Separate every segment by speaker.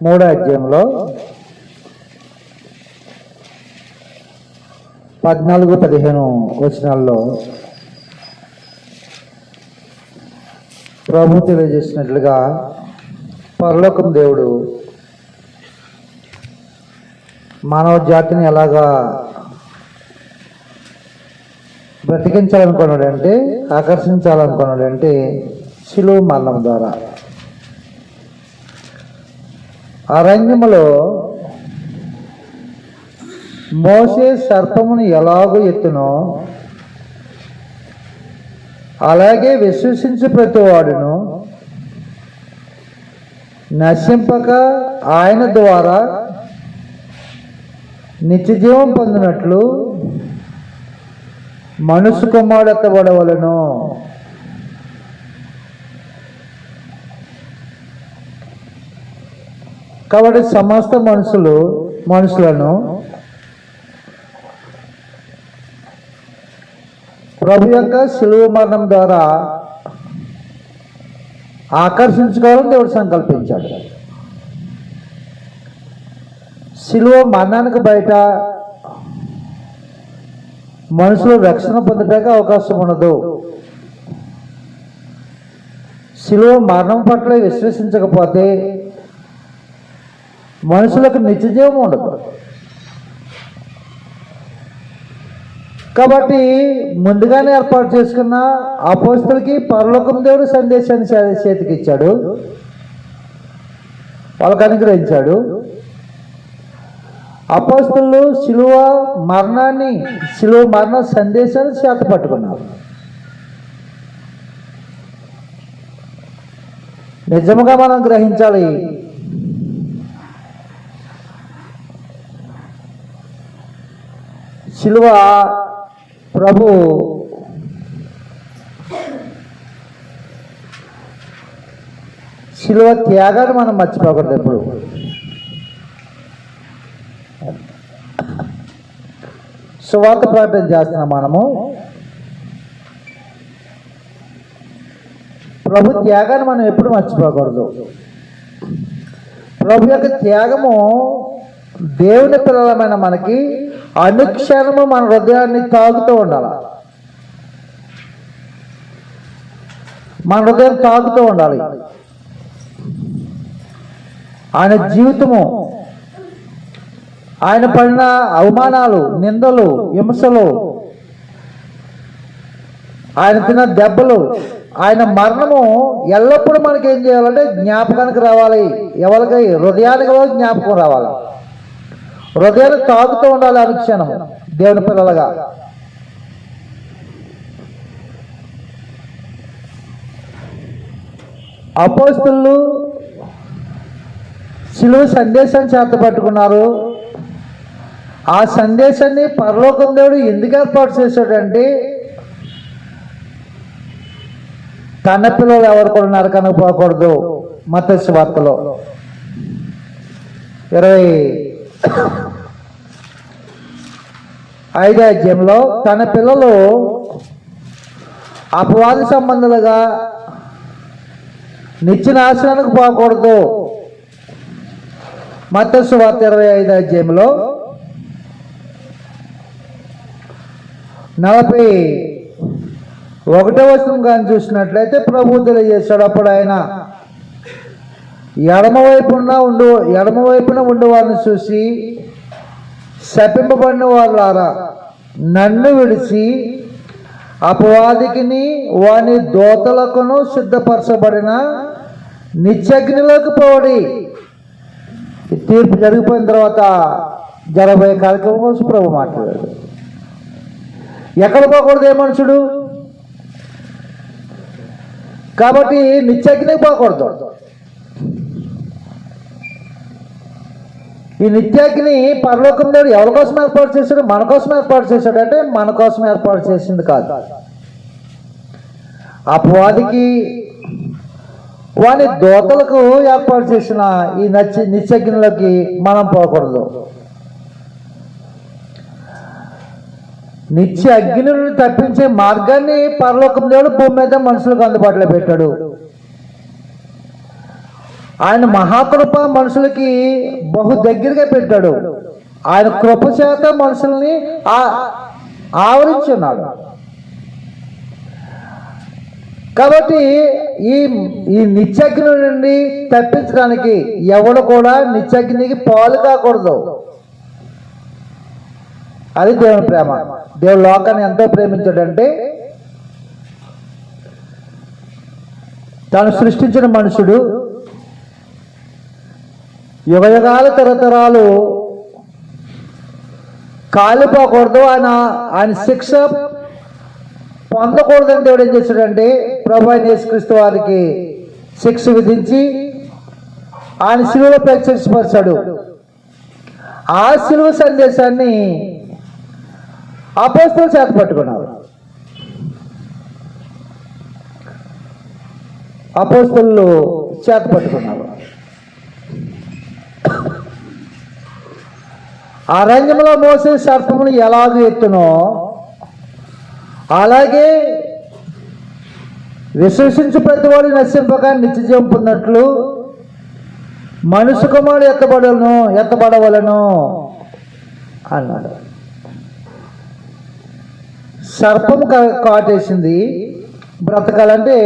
Speaker 1: 3వ అధ్యాయంలో 14-15 వచనాల్లో ప్రభు తెలియజేసినట్లుగా పరలోకం దేవుడు మానవ జాతిని ఎలాగా బ్రతికించాలనుకున్నాడంటే, ఆకర్షించాలనుకున్నాడంటే శిలువ మరణం ద్వారా. అరణ్యములో మోసే సర్పమును ఎలాగో ఎత్తునో అలాగే విశ్వసించు ప్రతివాడును నశింపక ఆయన ద్వారా నిత్యజీవం పొందినట్లు మనుషు కుమారుడు ఎత్తబడవలెను. కాబట్టి సమస్త మనుషులను ప్రభు యొక్క శిలువ మరణం ద్వారా ఆకర్షించుకోవాలని దేవుడు సంకల్పించాడు. శిలువ మరణానికి బయట మనుషులు రక్షణ పొందడానికి అవకాశం ఉండదు. శిలువ మరణం పట్ల విశ్వసించకపోతే మనుషులకు నిత్యజీవం ఉండదు. కాబట్టి ముందుగానే ఏర్పాటు చేసుకున్న అపోస్తలుకి పరలోకం దేవుడు సందేశాన్ని చేతికి ఇచ్చాడు, వాళ్ళకు అనుగ్రహించాడు. అపోస్తలు శిలువ మరణ సందేశాన్ని చేత పట్టుకున్నారు. నిజముగా మనం గ్రహించాలి, శిలువ ప్రభు శిలువ త్యాగాన్ని మనం మర్చిపోకూడదు. ఎప్పుడు సువార్త ప్రకటన చేస్తున్నాం మనము. ప్రభు త్యాగాన్ని మనం ఎప్పుడు మర్చిపోకూడదు. ప్రభు యొక్క త్యాగము దేవుని పిల్లలమైన మనకి అనుక్షణము మన హృదయాన్ని తాగుతూ ఉండాలి. మన హృదయం తాగుతూ ఉండాలి. ఆయన జీవితము, ఆయన పడిన అవమానాలు, నిందలు, హింసలు, ఆయన తిన్న దెబ్బలు, ఆయన మరణము ఎల్లప్పుడూ మనకి ఏం చేయాలంటే జ్ఞాపకానికి రావాలి. ఎవరికి? హృదయానికి జ్ఞాపకం రావాలి. హృదయాన్ని తాగుతూ ఉండాలి అనుక్షణము దేవుని పిల్లలుగా. అపోస్తలులు శిలువ సందేశాన్ని చేత పట్టుకున్నారు. ఆ సందేశాన్ని పరలోకం దేవుడు ఎందుకు ఏర్పాటు చేశాడంటే, తన పిల్లలు ఎవరు కూడా నరకానికి పోకూడదు. మత్తయి సువార్తలో 25వ అధ్యాయంలో తన పిల్లలు అపవాది సంబంధులుగా నిత్య నాశనానికి పోకూడదు. మత్తయి సువార్త 25వ అధ్యాయంలో 41వ వచనం కానీ చూసినట్లయితే ప్రభు తెలియజేశాడు. అప్పుడు ఆయన ఎడమవైపున ఉండే వారిని చూసి, శపింపబడిన వారులారా, నన్ను విడిచి అపవాదికిని వాని దోతలకును సిద్ధపరచబడిన నిత్యగ్నిలోకి పోవడి. తీర్పు జరిగిపోయిన తర్వాత జరగబోయే కార్యక్రమం కోసం ప్రభు మాట్లాడాడు. ఎక్కడ పోకూడదు ఏ మనుషుడు? కాబట్టి నిత్యగ్నికి పోకూడదు. ఈ నిత్యాగ్ని పరలోకం దేవుడు ఎవరి కోసం ఏర్పాటు చేశాడు? మన కోసం ఏర్పాటు చేశాడు. అంటే మన కోసం ఏర్పాటు చేసింది కాదు. అపవాదికి వాని దోతలకు ఏర్పాటు చేసిన ఈ నిత్యగ్నిలోకి మనం పోకూడదు. నిత్య అగ్ని నుండి తప్పించే మార్గాన్ని పరలోకం దేవుడు భూమి మీద మనుషులకు అందుబాటులో పెట్టాడు. ఆయన మహాకృప మనుషులకి బహు దగ్గరగా పెట్టాడు. ఆయన కృప చేత మనుషుల్ని ఆవరించున్నాడు. కాబట్టి ఈ నిత్యగ్ని నుండి తప్పించడానికి ఎవడు కూడా నిత్యగ్నికి పాలు కాకూడదు. అది దేవుని ప్రేమ. దేవుడు లోకాన్ని ఎంతో ప్రేమించాడంటే తాను సృష్టించిన మనుషుడు యుగయుగాలు తరతరాలు కాలిపోకూడదు, ఆయన శిక్ష పొందకూడదని దేవుడు ఏం చేశాడంటే ప్రభు అయిన యేసుక్రీస్తు వారికి శిక్ష విధించి ఆయన శిలువలో ప్రత్యక్షపరిచాడు. ఆ శిలువ సందేశాన్ని అపోస్తలులు చేత పట్టుకున్నారు. అపోస్తలులు చేత పట్టుకున్నారు. అరణ్యంలో మోసే సర్పమును ఎలాగో ఎత్తునో అలాగే విశ్వసించు ప్రతివాడు నశింపక నిత్యజీవం పొందినట్లు మనుష్య కుమారుడు ఎత్తబడవలను అన్నాడు. సర్పము కాటేసింది, బ్రతకాలంటే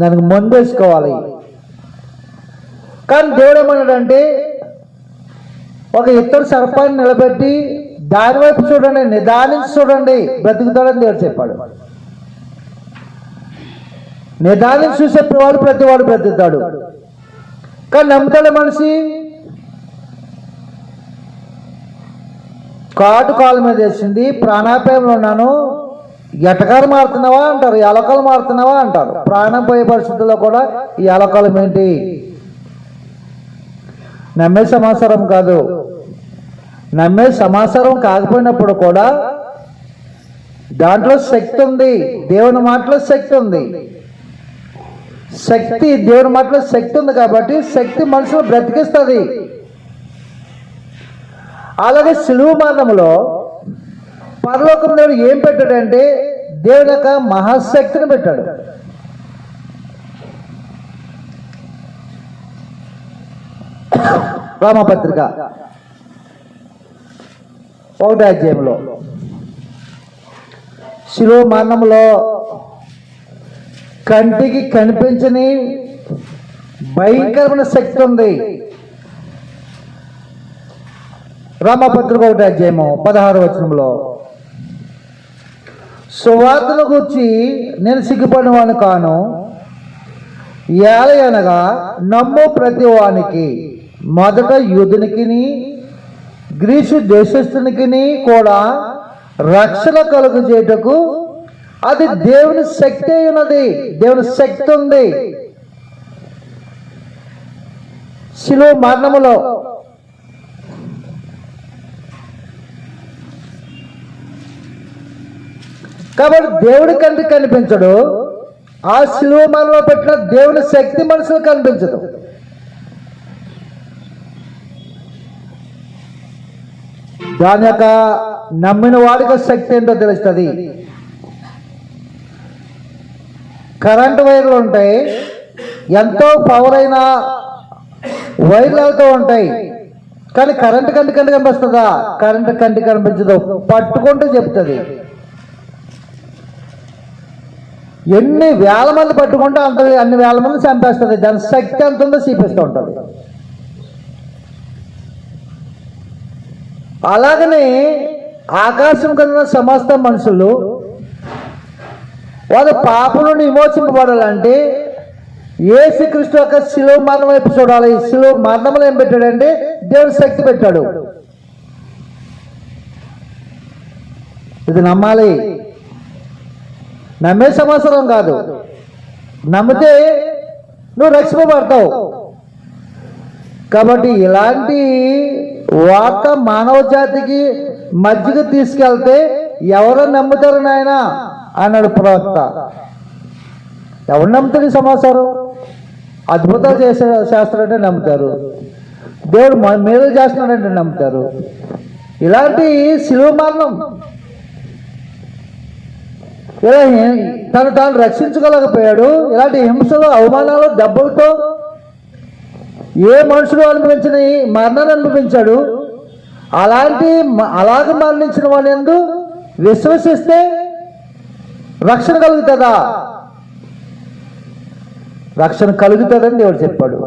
Speaker 1: దానికి మందు వేసుకోవాలి. కానీ దేవుడు ఏమన్నాడంటే ఒక ఇద్దరు సర్పాన్ని నిలబెట్టి దాని వైపు చూడండి, నిదానించి చూడండి, బ్రతుకుతాడని దేవుడు చెప్పాడు. నిదానించి చూసే ప్రతివాడు బ్రతుకుతాడు. కానీ నమ్ముతాడు మనిషి. కాలు మీద వేసింది, ప్రాణాపాయంలో ఉన్నాను, ఎటకాలు మారుతున్నావా అంటారు, ఎలకలు మారుతున్నావా అంటారు. ప్రాణం పోయే పరిస్థితుల్లో కూడా ఈ ఎలకలం ఏంటి? నమ్మే సమాచారం కాదు. నమ్మే సమాచారం కాకపోయినప్పుడు కూడా దాంట్లో శక్తి ఉంది. దేవుని మాటలో శక్తి ఉంది. దేవుని మాటలో శక్తి ఉంది కాబట్టి శక్తి మనుషులు బ్రతికిస్తుంది. అలాగే సిలువ మరణంలో పరలోకం దేవుడు ఏం పెట్టాడంటే దేవుని యొక్క మహాశక్తిని పెట్టాడు. రామపత్రిక 1వ అధ్యాయంలో శిలువ మరణంలో కంటికి కనిపించని భయంకరమైన శక్తి ఉంది. రామపత్రిక 1వ అధ్యాయము 16వ వచనంలో సువార్తను గూర్చి నేను సిగ్గుపడిన వాడిని కాను, ఏలయనగా నమ్ము ప్రతి వానికి మొదట యూదునికిని గ్రీసు దేశస్థునికిని కూడా రక్షణ కలుగు చేయుటకు అది దేవుని శక్తి ఉన్నది. దేవుని శక్తి ఉంది శిలువ మరణములో. కాబట్టి దేవుడి కంటికి కనిపించడు. ఆ శిలువ మరణంలో పెట్టిన దేవుని శక్తి మనుషులకు కనిపించదు. దాని యొక్క నమ్మిన వాడికి శక్తి ఏంటో తెలుస్తుంది. కరెంటు వైర్లు ఉంటాయి, ఎంతో పవర్ అయిన వైర్లు వెళ్తూ ఉంటాయి, కానీ కరెంటు కంటికి కనిపిస్తుందా? కరెంటు కంటికి కనిపించదు, పట్టుకుంటూ చెప్తుంది. ఎన్ని వేల మంది పట్టుకుంటే అన్ని వేల మంది చంపేస్తుంది. దాని శక్తి ఎంత ఉందో చూపిస్తూ ఉంటుంది. అలాగనే ఆకాశం కింద సమస్త మనుషులు వాళ్ళ పాపం నుండి విమోచింపబడాలంటే యేసుక్రీస్తు యొక్క శిలువ మరణం వైపు చూడాలి. శిలువ మరణంలో ఏం పెట్టాడంటే దేవుని శక్తి పెట్టాడు. ఇది నమ్మాలి. నమ్మే సంవత్సరం కాదు, నమ్మితే నువ్వు రక్షింపబడతావు. కాబట్టి ఇలాంటి వార్త మానవ జాతికి మధ్యకి తీసుకెళ్తే ఎవరు నమ్ముతారు నాయన అన్నాడు ప్రవక్త. ఎవరు నమ్ముతారు ఈ సమాచారం? అద్భుతాలు చేస్తాడంటే నమ్ముతారు, దేవుడు మేలు చేస్తున్నాడంటే నమ్ముతారు. ఇలాంటి శిలువ మరణం, ఇలా తాను రక్షించుకోలేకపోయాడు. ఇలాంటి హింసలు, అవమానాలు, దెబ్బలతో ఏ మనుషుడు అనుభవించని మరణాన్ని అనుభవించాడు. అలాగ మరణించిన వాడు యందు విశ్వసిస్తే రక్షణ కలుగుతుందా? రక్షణ కలుగుతుందని దేవుడు చెప్పాడు.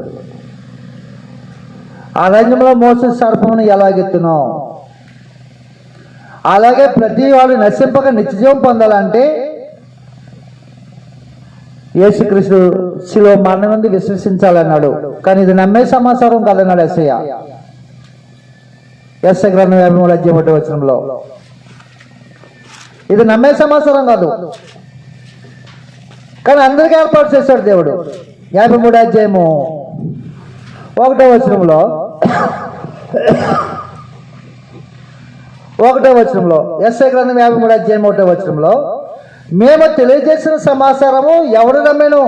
Speaker 1: అరణ్యంలో మోసే సర్పమును ఎలాగెత్తునో అలాగే ప్రతి వాడు నశింపక నిత్యజీవం పొందాలంటే యేసుక్రీస్తు శిలువ మరణం మంది విశ్వసించాలన్నాడు. కానీ ఇది నమ్మే సమాచారం కాదన్నాడు యెషయా గ్రంథం 53:1 ఇది నమ్మే సమాచారం కాదు, కానీ అందరికీ ఏర్పాటు చేశాడు దేవుడు. 53:1 యెషయా గ్రంథం 53:1 మేము తెలియజేసిన సమాచారము ఎవడు నమ్మెను?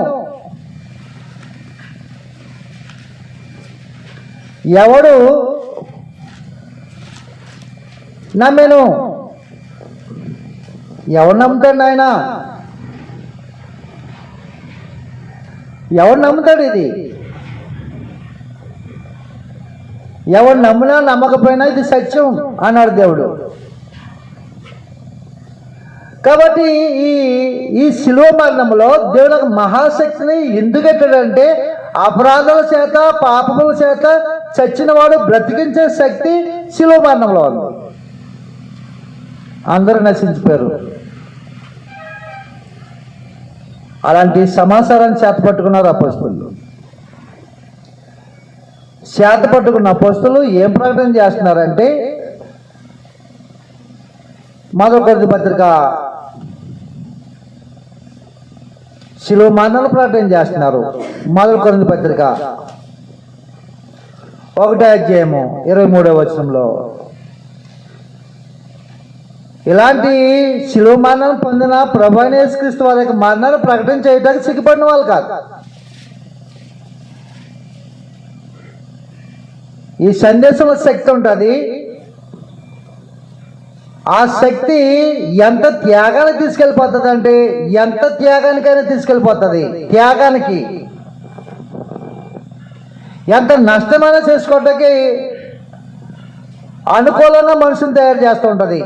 Speaker 1: ఎవడు నమ్మెను? ఎవరు నమ్ముతాడు ఆయన? ఎవరు నమ్ముతాడు? ఇది ఎవరు నమ్మినా నమ్మకపోయినా ఇది సత్యం అన్నాడు దేవుడు. కాబట్టి ఈ శిలువ మరణంలో దేవునికి మహాశక్తిని ఎందుకు పెట్టాడంటే అపరాధాల చేత పాపముల చేత చచ్చిన వాడు బ్రతికించే శక్తి శిలువ మరణంలో ఉంది. అందరూ నశించిపోయారు. అలాంటి సమాచారాన్ని చేత పట్టుకున్నారు అపోస్తలులు. చేత పట్టుకున్న అపోస్తలులు ఏం ప్రకటన చేస్తున్నారంటే 1 కొరింథీ పత్రిక శిలువ మరణాలు ప్రకటన చేస్తున్నారు. 1 కొరింథీ పత్రిక 1:23 ఇలాంటి శిలువ మరణం పొందిన ప్రభువైన యేసుక్రీస్తు వారి యొక్క మరణాన్ని ప్రకటన చేయడానికి సిగ్గుపడిన వాళ్ళు కాదు. ఈ సందేశంలో శక్తి ఉంటుంది. ఆ శక్తి ఎంత త్యాగానికి తీసుకెళ్ళిపోతుంది అంటే ఎంత త్యాగానికైనా తీసుకెళ్ళిపోతుంది. త్యాగానికి ఎంత నష్టమైనా చేసుకోవడానికి అనుకూలంగా మనుషుని తయారు చేస్తూ ఉంటుంది.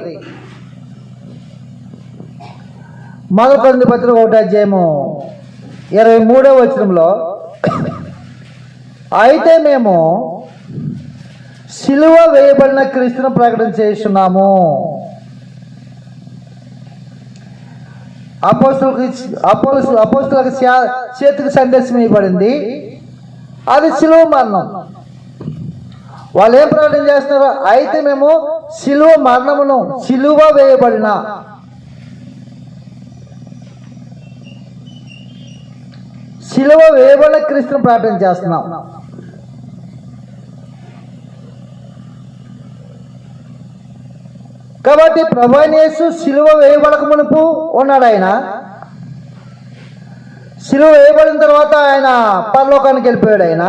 Speaker 1: 1 కొరింథీ పత్రిక 1:23 అయితే మేము సిలువ వేయబడిన క్రీస్తును ప్రకటన చేస్తున్నాము. అపోస్తలులకు చేతికి సందేశం ఇవ్వబడింది. అది సిలువ మరణం. వాళ్ళు ఏం ప్రకటన చేస్తున్నారు? అయితే మేము సిలువ మరణమును సిలువ వేయబడిన క్రీస్తును ప్రకటన చేస్తున్నాం. కాబట్టి ప్రభువైన యేసు సిలువ వేయబడక మునుపు ఉన్నాడు. ఆయన సిలువ వేయబడిన తర్వాత ఆయన పరలోకానికి వెళ్ళిపోయాడు. ఆయన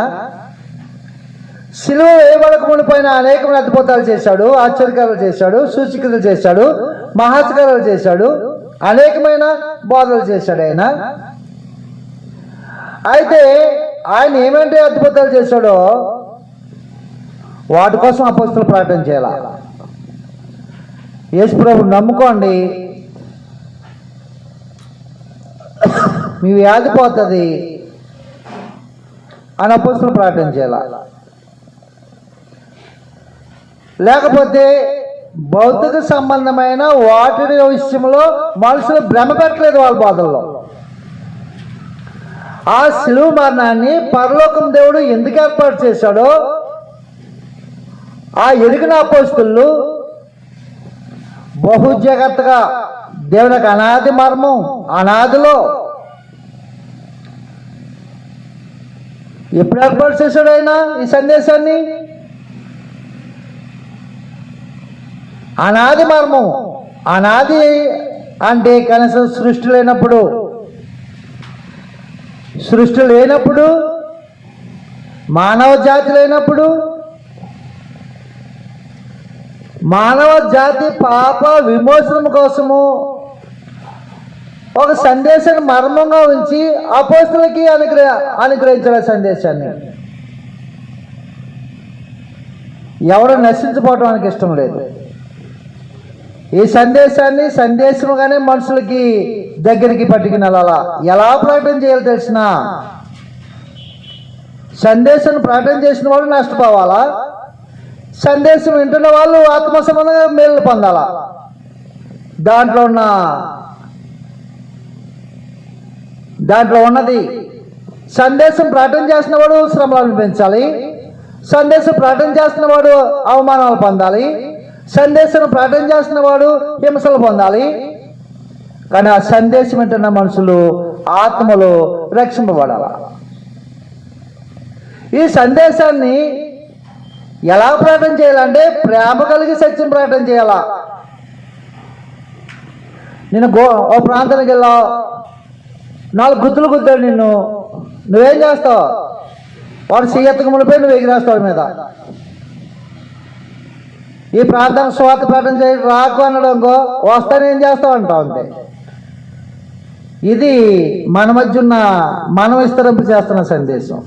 Speaker 1: సిలువ వేయబడక మునుపు ఆయన అనేకమైన అద్భుతాలు చేశాడు, ఆశ్చర్యకారాలు చేశాడు, సూచక్రియలు చేశాడు, మహాత్కారాలు చేశాడు, అనేకమైన బోధలు చేశాడు. అయితే ఆయన ఏమేంటి అద్భుతాలు చేశాడో వాటి కోసం అపోస్తలులు ప్రకటన చేయాలి. యేసుప్రభుని నమ్ముకోండి, మీ వ్యాధి పోతుంది అని అపోస్తలులు ప్రకటన చేయాలి. లేకపోతే భౌతిక సంబంధమైన వాటి విషయంలో మనుషులు భ్రమ పెట్టలేదు వాళ్ళ బోధల్లో. ఆ శిలువ మరణాన్ని పరలోకం దేవుడు ఎందుకు ఏర్పాటు చేశాడో ఆ ఎరిగిన అపోస్తలులు బహు జాగ్రత్తగా దేవునికి అనాది మర్మం అనాదిలో ఎప్పుడు ఏర్పాటు చేశాడు ఆయన ఈ సందేశాన్ని? అనాది మర్మం. అనాది అంటే కనీసం సృష్టి లేనప్పుడు మానవ జాతి లేనప్పుడు మానవ జాతి పాప విమోచనం కోసము ఒక సందేశాన్ని మర్మంగా ఉంచి అపోస్తలులకి అనుగ్రహించిన సందేశాన్ని ఎవరు నశించిపోవటం ఆయనకి ఇష్టం లేదు. ఈ సందేశముగానే మనుషులకి దగ్గరికి పట్టుకుని వెళ్ళాలా. ఎలా ప్రకటన చేయాలో తెలిసిన సందేశాన్ని ప్రకటన చేసిన వాడు నష్టపోవాలా, సందేశం వింటున్న వాళ్ళు ఆత్మ సంబంధంగా మేలు పొందాలా. దాంట్లో ఉన్నది సందేశం ప్రకటన చేసిన వాడు శ్రమలు అనిపించాలి, సందేశం ప్రకటన చేస్తున్న వాడు అవమానాలు పొందాలి, సందేశం ప్రకటన చేస్తున్న వాడు హింసలు పొందాలి. కానీ ఆ సందేశం వింటున్న మనుషులు ఆత్మలో రక్షింపబడాలి. ఈ సందేశాన్ని ఎలా ప్రకటన చేయాలంటే ప్రేమ కలిగి సత్యం ప్రకటన చేయాలా. నేను ఓ ప్రాంతానికి వెళ్ళావు, 4 గుద్దులు గుద్దాడు నిన్ను, నువ్వేం చేస్తావు? వాడు సీఎత్తకు మునిపోయి నువ్వు ఎగిరేస్తావు మీద. ఈ ప్రాంతానికి స్వార్థ ప్రకటన చేయ రాకు అన్నాడు అనుకో, వస్తానేం చేస్తావు అంటావు అంతే. ఇది మన మధ్య ఉన్న మనం విస్తరింపు చేస్తున్న సందేశం.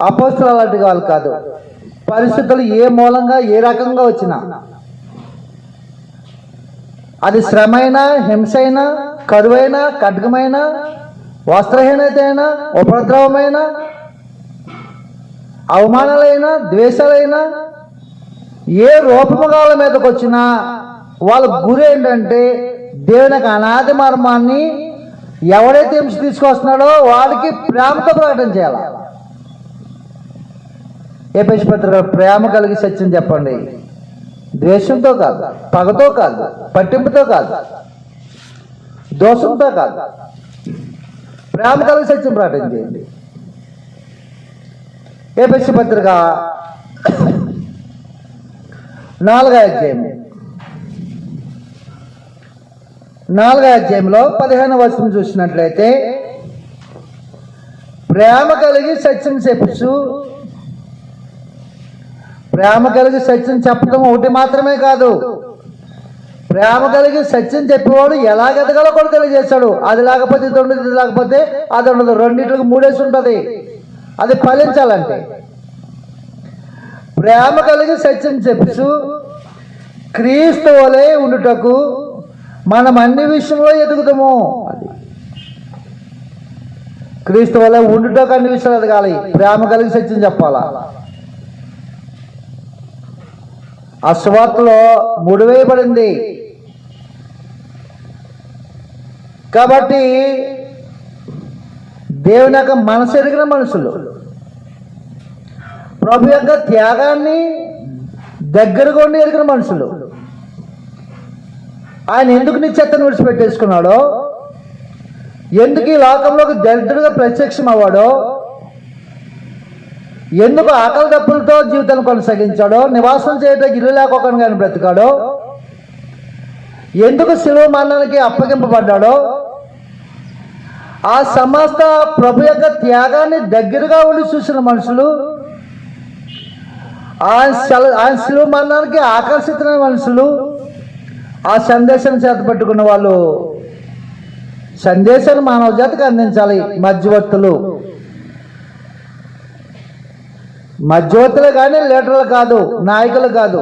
Speaker 1: అపోస్తలులు అలాంటి వాళ్ళు కాదు. పరిస్థితులు ఏ మూలంగా ఏ రకంగా వచ్చినా, అది శ్రమైనా, హింసైనా, కరువైనా, ఖడ్గమైనా, వస్త్రహీనత అయినా, ఉపద్రవమైనా, అవమానాలైనా, ద్వేషాలైనా, ఏ రూపముగాల మీదకి వచ్చినా వాళ్ళ గురి ఏంటంటే దేవునికి అనాది మర్మాన్ని ఎవడైతే హింస తీసుకొస్తున్నాడో వాడికి ప్రేమతో ప్రకటన చేయాలి. ఎఫెసీ పత్రిక ప్రేమ కలిగి సత్యం చెప్పండి. ద్వేషంతో కాదు, పగతో కాదు, పట్టింపుతో కాదు, దోషంతో కాదు, ప్రేమ కలిగి సత్యం ప్రకటన చేయండి. ఎఫెసీ పత్రిక 4వ అధ్యాయంలో 15వ వచనం చూసినట్లయితే, ప్రేమ కలిగి సత్యం చెప్పుచు, ప్రేమ కలిగి సత్యం చెప్పడం ఒకటి మాత్రమే కాదు, ప్రేమ కలిగి సత్యం చెప్పేవాడు ఎలా ఎదగాలో కూడా తెలియజేస్తాడు. అది లేకపోతే ఇది ఉండదు, ఇది లేకపోతే అది ఉండదు, రెండింటికి 3 ఉంటుంది. అది ఫలించాలంటే ప్రేమ కలిగి సత్యం చెప్పుచు క్రీస్తు వలె ఉండుటకు మనం అన్ని విషయంలో ఎదుగుతాము. అది క్రీస్తు వలె ఉండుటకు అన్ని విషయాలు ఎదగాలి. ప్రేమ కలిగి సత్యం చెప్పాలా. ఆ సువార్తలో ముడివేయబడింది. కాబట్టి దేవుని యొక్క మనసు ఎరిగిన మనుషులు, ప్రభు యొక్క త్యాగాన్ని దగ్గరగా ఉండి ఎరిగిన మనుషులు, ఆయన ఎందుకు నిశ్చత్తను విడిచిపెట్టేసుకున్నాడో, ఎందుకు ఈ లోకంలోకి దరిద్రుడిగా ప్రత్యక్షం అవ్వాడో, ఎందుకు ఆకలి దప్పులతో జీవితాన్ని కొనసాగించాడో, నివాసం చేయడానికి ఇల్లు లేకపోకుండా కానీ బ్రతికాడో, ఎందుకు శిలువ మరణానికి అప్పగింపబడ్డాడో, ఆ సమస్త ప్రభు యొక్క త్యాగాన్ని దగ్గరగా ఉండి చూసిన మనుషులు, ఆయన శిలువ మరణానికి ఆకర్షితులైన మనుషులు, ఆ సందేశాన్ని చేతపట్టుకున్న వాళ్ళు సందేశాన్ని మానవ జాతికి అందించాలి. మధ్యవర్తులు కానీ లీడర్లు కాదు, నాయకులు కాదు,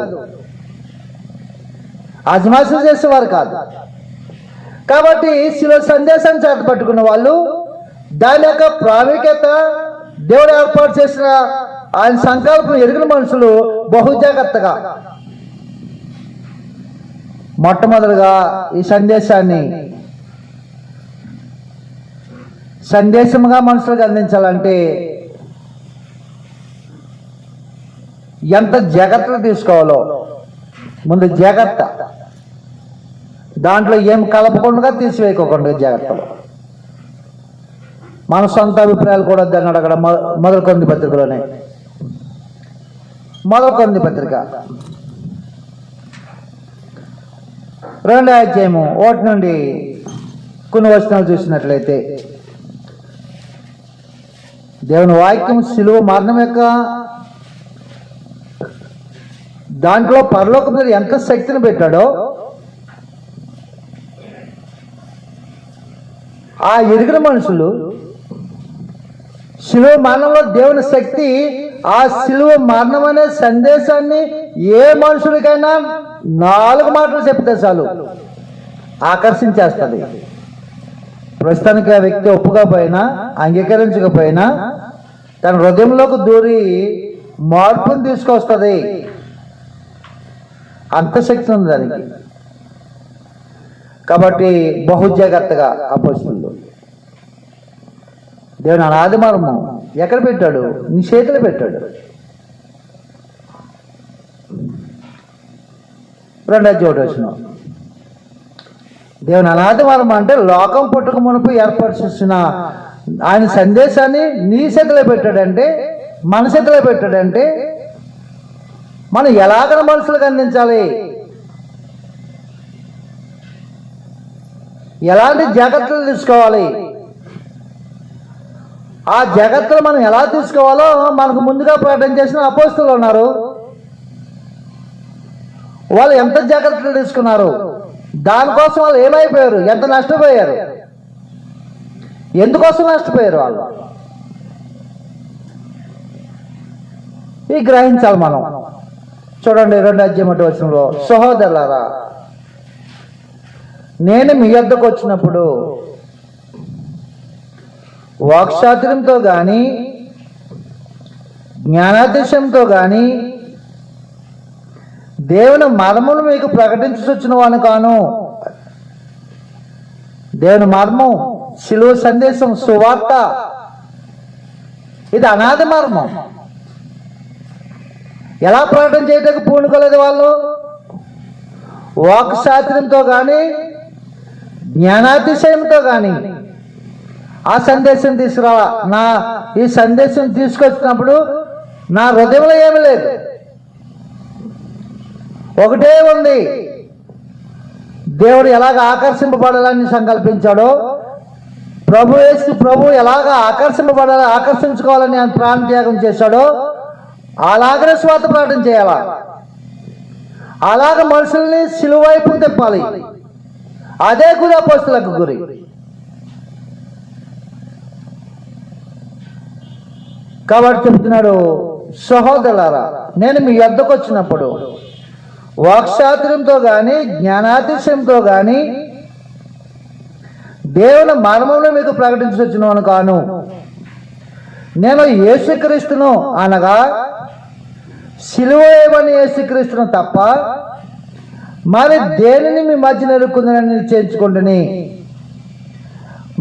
Speaker 1: అజమాసులు చేసేవారు కాదు. కాబట్టి శిలువ సందేశాన్ని చేతపట్టుకున్న వాళ్ళు దాని యొక్క ప్రాముఖ్యత, దేవుడు ఏర్పాటు చేసిన ఆయన సంకల్పం ఎరిగిన మనుషులు బహు జాగ్రత్తగా మొట్టమొదటిగా ఈ సందేశముగా మనుషులకు అందించాలంటే ఎంత జాగ్రత్తలు తీసుకోవాలో ముందు జాగ్రత్త. దాంట్లో ఏం కలపకుండా తీసివేయకోకుండా జాగ్రత్తలు. మన సొంత అభిప్రాయాలు కూడా అన్నాడు అక్కడ మొదలుకొంది పత్రికలోనే. మొదలుకొంది పత్రిక 2వ అధ్యాయము 1 నుండి కొన్ని వచనాలు చూసినట్లయితే, దేవుని వాక్యం శిలువ మరణం యొక్క దాంట్లో పరలోకం మీద ఎంత శక్తిని పెట్టాడో, ఆ ఎరిగిన మనుషులు శిలువ మరణంలో దేవుని శక్తి ఆ శిలువ మరణం అనే సందేశాన్ని ఏ మనుషులకైనా 4 మాటలు చెప్తే చాలు ఆకర్షించేస్తుంది. ప్రస్తుతానికి ఆ వ్యక్తి ఒప్పుకోకపోయినా అంగీకరించకపోయినా తన హృదయంలోకి దూరి మార్పును తీసుకొస్తుంది. అంత శక్తి ఉంది దానికి. కాబట్టి బహు జాగ్రత్తగా అపోస్తలులు దేవుని అనాది మర్మం ఎక్కడ పెట్టాడు? నీ చేతిలో పెట్టాడు. 2:1 దేవుని అనాది మర్మం అంటే లోకం పుట్టుక మునుపు ఏర్పాటు చేసిన ఆయన సందేశాన్ని నీ చేతిలో పెట్టాడంటే, మన చేతిలో పెట్టాడంటే మనం ఎలాగ మనుషులకు అందించాలి, ఎలాంటి జాగ్రత్తలు తీసుకోవాలి, ఆ జాగ్రత్తలు మనం ఎలా తీసుకోవాలో మనకు ముందుగా ప్రకటన చేసిన అపోస్తలులు ఉన్నారు. వాళ్ళు ఎంత జాగ్రత్తలు తీసుకున్నారు, దానికోసం వాళ్ళు ఏమైపోయారు, ఎంత నష్టపోయారు, ఎందుకోసం నష్టపోయారు వాళ్ళు, ఈ గ్రహించాలి మనం. చూడండి 2:1 సహోదరులారా, నేను మీ యొద్దకు వచ్చినప్పుడు వాక్చాతుర్యంతో కానీ జ్ఞానాతిశయంతో కానీ దేవుని మర్మమును మీకు ప్రకటించుకొచ్చిన వాను కాను. దేవుని మర్మం, శిలువ సందేశం, సువార్త, ఇది అనాది మర్మం. ఎలా ప్రకటన చేయడానికి పూనుకోలేదు వాళ్ళు? వాక్చాతుర్యంతో కానీ జ్ఞానాతిశయంతో కానీ ఆ సందేశం తీసుకురావా. ఈ సందేశం తీసుకొచ్చినప్పుడు నా హృదయంలో ఏమీ లేదు, ఒకటే ఉంది. దేవుడు ఎలాగ ఆకర్షింపబడాలని సంకల్పించాడో, ప్రభు ఎలాగ ఆకర్షించుకోవాలని ఆయన ప్రాణత్యాగం చేశాడో అలాగనే స్వార్థ ప్రకటన చేయాలా. అలాగ మనుషుల్ని సిలువ వైపు తిప్పాలి. అదే గురి అపోస్తలులకు గురి. కాబట్టి చెప్తున్నాడు, సహోదరులారా, నేను మీ యొద్దకు వచ్చినప్పుడు వాక్చాతుర్యంతో కానీ జ్ఞానాతిశయంతో కానీ దేవుని మర్మమును మీకు ప్రకటించవచ్చును కాను. నేను యేసుక్రీస్తును అనగా సిలువ వేయబడిన యేసుక్రీస్తును తప్ప మరి దేనిని మీ మధ్య నెరుక్కుందని నిశ్చయించుకుంటుని,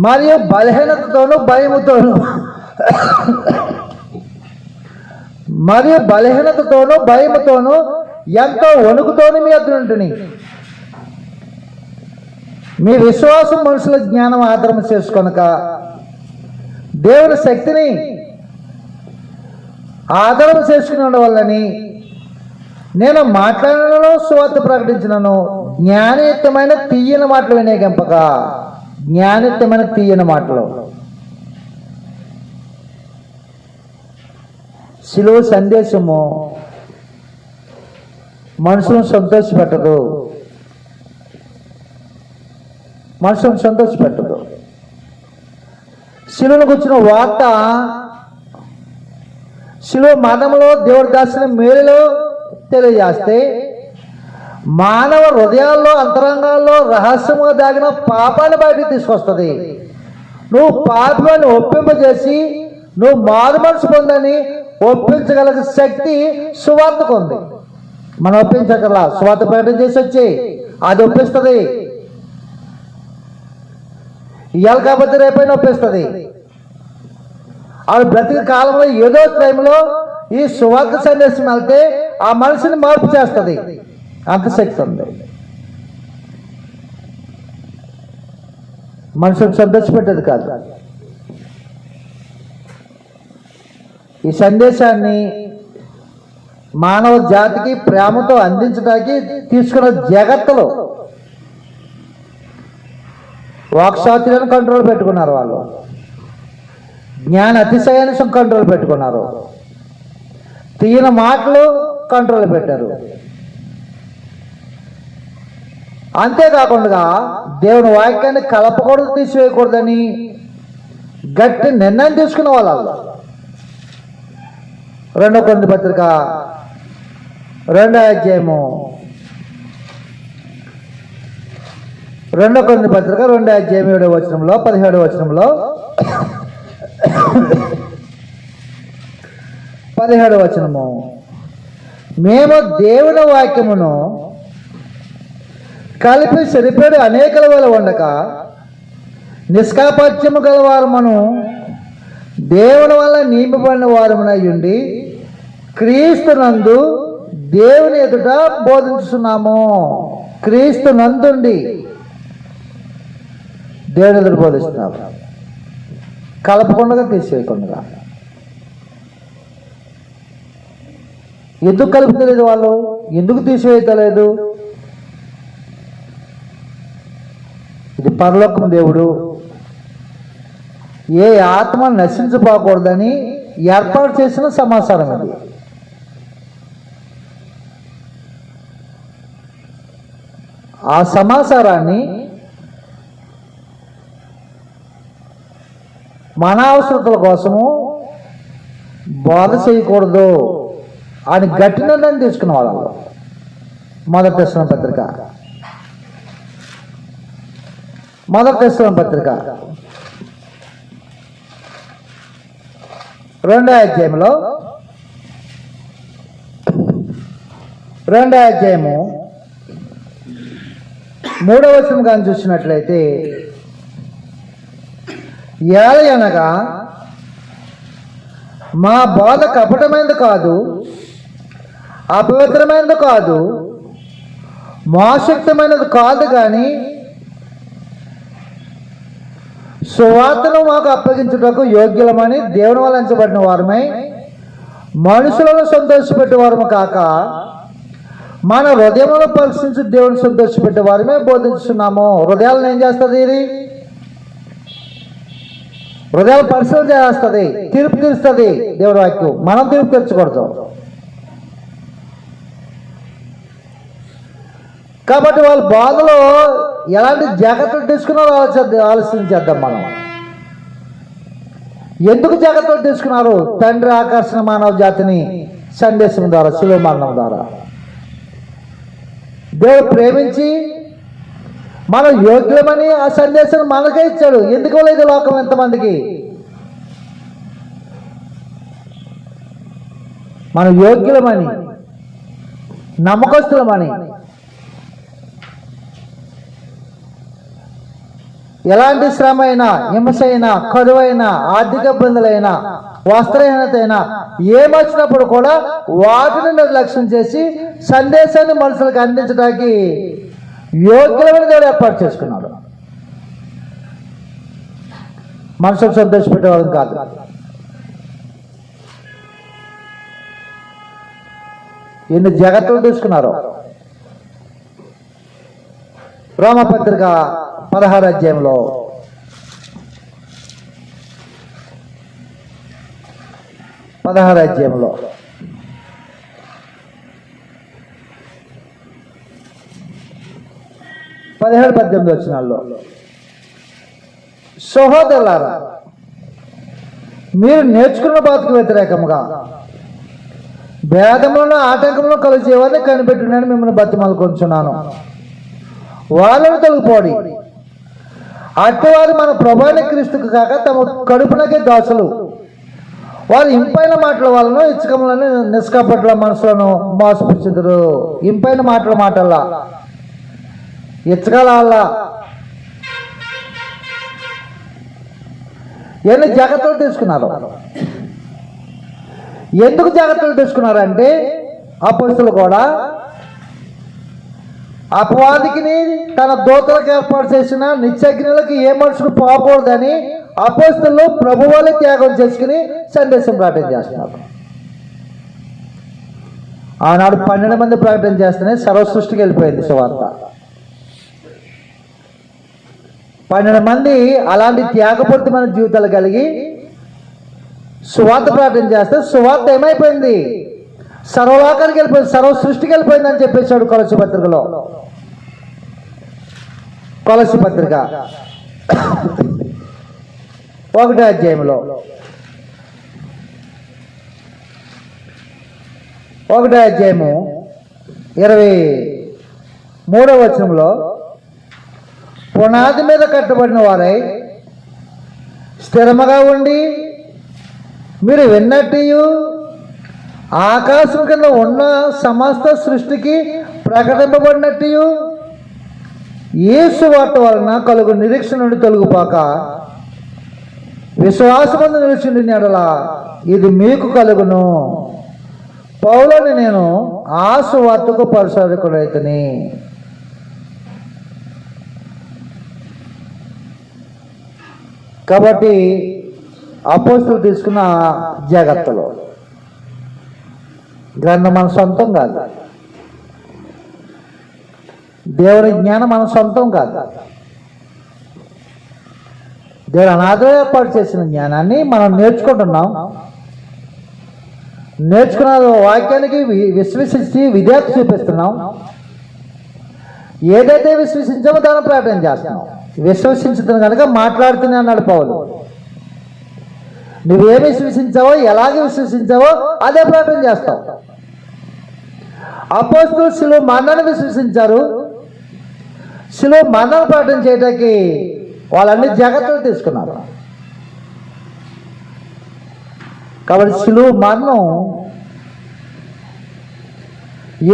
Speaker 1: మరియు బలహీనతతోనూ భయముతోనూ ఎంతో వణుకుతోనూ మీ అతనుంటుని. మీ విశ్వాసం మనుషుల జ్ఞానం ఆధారం చేసుకొనక దేవుని శక్తిని ఆధారం చేసుకుని ఉండవాలని నేను మాట్లాడినను సువార్త ప్రకటించినను జ్ఞానయుక్తమైన తీయని మాటలు వినేగింపక. జ్ఞానయుక్తమైన తీయని మాటలు. శిలువ సందేశము మనుషులను సంతోషపెట్టదు, మనుషులను సంతోషపెట్టదు. శిలువకు వచ్చిన వార్త, శిలువ మరణంలో దేవుడి దాచిన మేలులో తెలియజేస్తే మానవ హృదయాల్లో అంతరంగాల్లో రహస్యముగా దాగిన పాపాన్ని బయటకు తీసుకొస్తుంది. నువ్వు పాపాన్ని ఒప్పింపజేసి నువ్వు మారు మనసు పొందని ఒప్పించగల శక్తి సువార్తకు ఉంది. మనం ఒప్పించగల సువార్త ప్రకటన చేసి వచ్చి అది ఒప్పిస్తుంది. ఇవాళ కాకపోతే రేపైనా ఒప్పిస్తుంది. ఆవిడ బ్రతిక కాలంలో ఏదో టైంలో ఈ సువార్త సందేశం వెళ్తే ఆ మనిషిని మార్పు చేస్తుంది. అంత శక్తి ఉంది. మనుషులకు సంతోషపెట్టేది కాదు. ఈ సందేశాన్ని మానవ జాతికి ప్రేమతో అందించడానికి తీసుకున్న జాగ్రత్తలు. వాక్చాతుర్యాన్ని కంట్రోల్ పెట్టుకున్నారు వాళ్ళు, జ్ఞాన అతిశయాన్ని కంట్రోల్ పెట్టుకున్నారు, తీయని మాటలు కంట్రోల్ పెట్టారు. అంతేకాకుండా దేవుని వాక్యాన్ని కలపకూడదు, తీసివేయకూడదని గట్టి నిర్ణయం తీసుకున్న వాళ్ళు. రెండో కొరింథీ పత్రిక 2వ అధ్యాయము 2 కొరింథీ పత్రిక 2వ అధ్యాయం 7వ వచనంలో 17వ వచనంలో 17వ వచనము, మేము దేవుని వాక్యమును కలిపి సరిపడి అనేకల వల్ల ఉండక నిష్కాపట్యము గలవారమును దేవుని వల్ల నియమబడిన వారమునై ఉండి క్రీస్తు నందు దేవుని ఎదుట బోధించుతున్నాము. క్రీస్తు నందుండి దేవుని ఎదుట బోధిస్తున్నాము, కలపకుండా తీసేయకుండా. ఎందుకు కలుపుతలేదు వాళ్ళు? ఎందుకు తీసివేయలేదు? ఇది పరలోకం దేవుడు ఏ ఆత్మ నశించబోకూడదని ఏర్పాటు చేసిన సమాచారం ఇది. ఆ సమాచారాన్ని మన అవసరతల కోసము బోధ చేయకూడదు అని గట్టి నిర్ణయం తీసుకున్న వాళ్ళు. మొదటి దర్శనం పత్రిక 2వ అధ్యాయంలో 2వ అధ్యాయము 3వ వచనం కానీ చూసినట్లయితే, ఏలయనగా మా బోధ కపటమైనది కాదు, అపవిత్రమైనది కాదు, మోసక్తమైనది కాదు, కానీ సువార్తను మాకు అప్పగించుటకు యోగ్యులమని దేవుని వల్ల ఎంచబడిన వారమై మనుషులను సంతోషపెట్టే వారము కాక మన హృదయములను పరిశీలించి దేవుని సంతోషపెట్టే వారమే బోధించున్నాము. హృదయాలను ఏం చేస్తుంది? ఇది హృదయాలు పరిశీలన చేస్తుంది, తీర్పు తీరుస్తుంది దేవుని వాక్యం. మనం తీర్పు తెచ్చకూడదు. కాబట్టి వాళ్ళ బాధలో ఎలాంటి జాగ్రత్తలు తీసుకున్నారో ఆలోచించేద్దాం మనం. ఎందుకు జాగ్రత్తలు తీసుకున్నారు? తండ్రి ఆకర్షణ మానవ జాతిని సందేశం ద్వారా, శిలువ మరణం ద్వారా దేవుడు ప్రేమించి మనం యోగ్యమని ఆ సందేశాన్ని మనకే ఇచ్చాడు. ఎందుకు లేదు లోకం ఎంతమందికి? మనం యోగ్యులమని, నమ్మకస్తులమని. ఎలాంటి శ్రమ అయినా, హింస అయినా, కరువైనా, ఆర్థిక ఇబ్బందులైనా, వస్త్రహీనత అయినా ఏమొచ్చినప్పుడు కూడా వాటిని నిర్లక్ష్యం చేసి సందేశాన్ని మనుషులకు అందించడానికి యోగ్యులమైన దేవుడు ఏర్పాటు చేసుకున్నాడు. మనుషులు సంతోషపెట్టేవాళ్ళం కాదు. ఎన్ని జాగ్రత్తలు తీసుకున్నారో. రోమపత్రిక 16వ అధ్యాయంలో 16వ అధ్యాయంలో 17-18 వచనాల్లో, సహోదరులారా, మీరు నేర్చుకున్న బాధకు వ్యతిరేకముగా భేదములను ఆటంకములను కలిసేవారిని కనిపెట్టున్నాను మిమ్మల్ని బతిమాలుకొంచున్నాను. వాళ్ళను తొలగిపోడి. అటువారు మన ప్రభువైన క్రీస్తుకు కాక తమ కడుపునకే దాసులు. వారు ఇంపైన మాటల వలన ఇచ్చకములను నిష్కాపట్ల మనసులను మోసపుచ్చుదురు. ఇంపైన మాటల్లా ఇచ్చకాల ఎన్ని జాగ్రత్తలు తీసుకున్నారు. ఎందుకు జాగ్రత్తలు తీసుకున్నారంటే అపొస్తలులు కూడా అపవాదికి తన దూతలకు ఏర్పాటు చేసిన నిత్యగ్నులకు ఏ మనుషులు పోకూడదని అపొస్తలులు ప్రభు వాళ్ళే త్యాగం చేసుకుని సందేశం ప్రకటన చేస్తున్నారు. ఆనాడు 12 మంది ప్రకటన చేస్తేనే సర్వ సృష్టికి వెళ్ళిపోయింది సువార్త. 12 మంది అలాంటి త్యాగపూరితమైన జీవితాలు కలిగి సువార్త ప్రకటన చేస్తే సువార్త ఏమైపోయింది? సర్వలోకానికి వెళ్ళిపోయింది, సర్వ సృష్టికి వెళ్ళిపోయింది అని చెప్పేశాడు కొలస్సీ పత్రికలో. కొలస్సీ పత్రిక 1వ అధ్యాయంలో ఒకటో అధ్యాయము 23వ వచనంలో, పునాది మీద కట్టబడిన వారై స్థిరముగా ఉండి మీరు విన్నట్టు ఆకాశం కింద ఉన్న సమస్త సృష్టికి ప్రకటింపబడినట్టు యేసు వార్త వలన కలుగు నిరీక్షణ నుండి తొలగిపోక విశ్వాసమందు నిలిచిండి ఎడల ఇది మీకు కలుగును. పౌలని నేను ఆ సువార్తకు పరిశోధకుడైతిని. కాబట్టి అపోస్తులు తీసుకున్న జాగ్రత్తలు, గ్రంథం మన సొంతం కాదు, దేవుని జ్ఞానం మన సొంతం కాదు. దేవుడు అనాథ ఏర్పాటు చేసిన జ్ఞానాన్ని మనం నేర్చుకుంటున్నాం. నేర్చుకున్న వాక్యానికి విశ్వసించి విధేయత చూపిస్తున్నాం. ఏదైతే విశ్వసించామో దాన్ని ప్రకటన చేస్తున్నాం. విశ్వసించుతున్న కనుక మాట్లాడుతూనే అన్నాడు పౌలు. నువ్వేమి విశ్వసించావో, ఎలాగే విశ్వసించావో అదే ప్రకటన చేస్తావు. అపోస్తులు శిలువ మరణాన్ని విశ్వసించారు. శిలువ మరణాన్ని ప్రకటన చేయడానికి వాళ్ళన్ని జాగ్రత్తలు తీసుకున్నారు. కాబట్టి శిలువ మరణం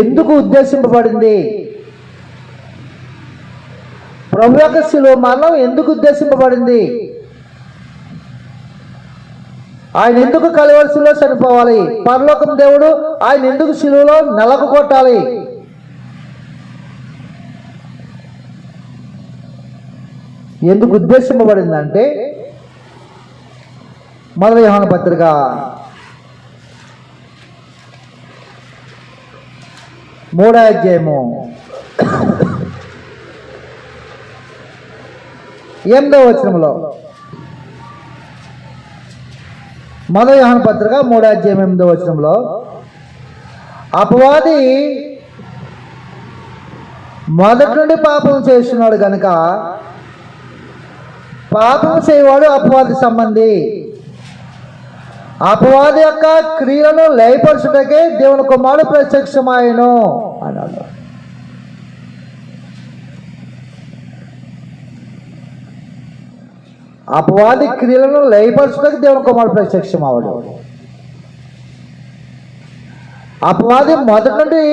Speaker 1: ఎందుకు ఉద్దేశింపబడింది, ప్రభు యొక్క శిలువ మరణం ఎందుకు ఉద్దేశింపబడింది, ఆయన ఎందుకు కలువరి శిలువలో చనిపోవాలి, పరలోకం దేవుడు ఆయన ఎందుకు శిలువలో నలకు కొట్టాలి, ఎందుకు ఉద్దేశింపబడిందంటే, మొదటి యోహాను పత్రిక 3వ అధ్యాయము 8వ వచనంలో, మొదటి యోహాను పత్రిక 3వ అధ్యాయం 8వ వచనంలో, అపవాది మొదటి నుండి పాపం చేస్తున్నాడు కనుక పాపం చేయవాడు అపవాది సంబంధి. అపవాది యొక్క క్రియలను లయపరచుటకే దేవుని కుమారుడు ప్రత్యక్షమాయను అన్నాడు. అపవాది క్రియలను లయపరచుటకు దేవుని కుమారుడు ప్రత్యక్షమావాడు. అపవాది మొదటి నుండి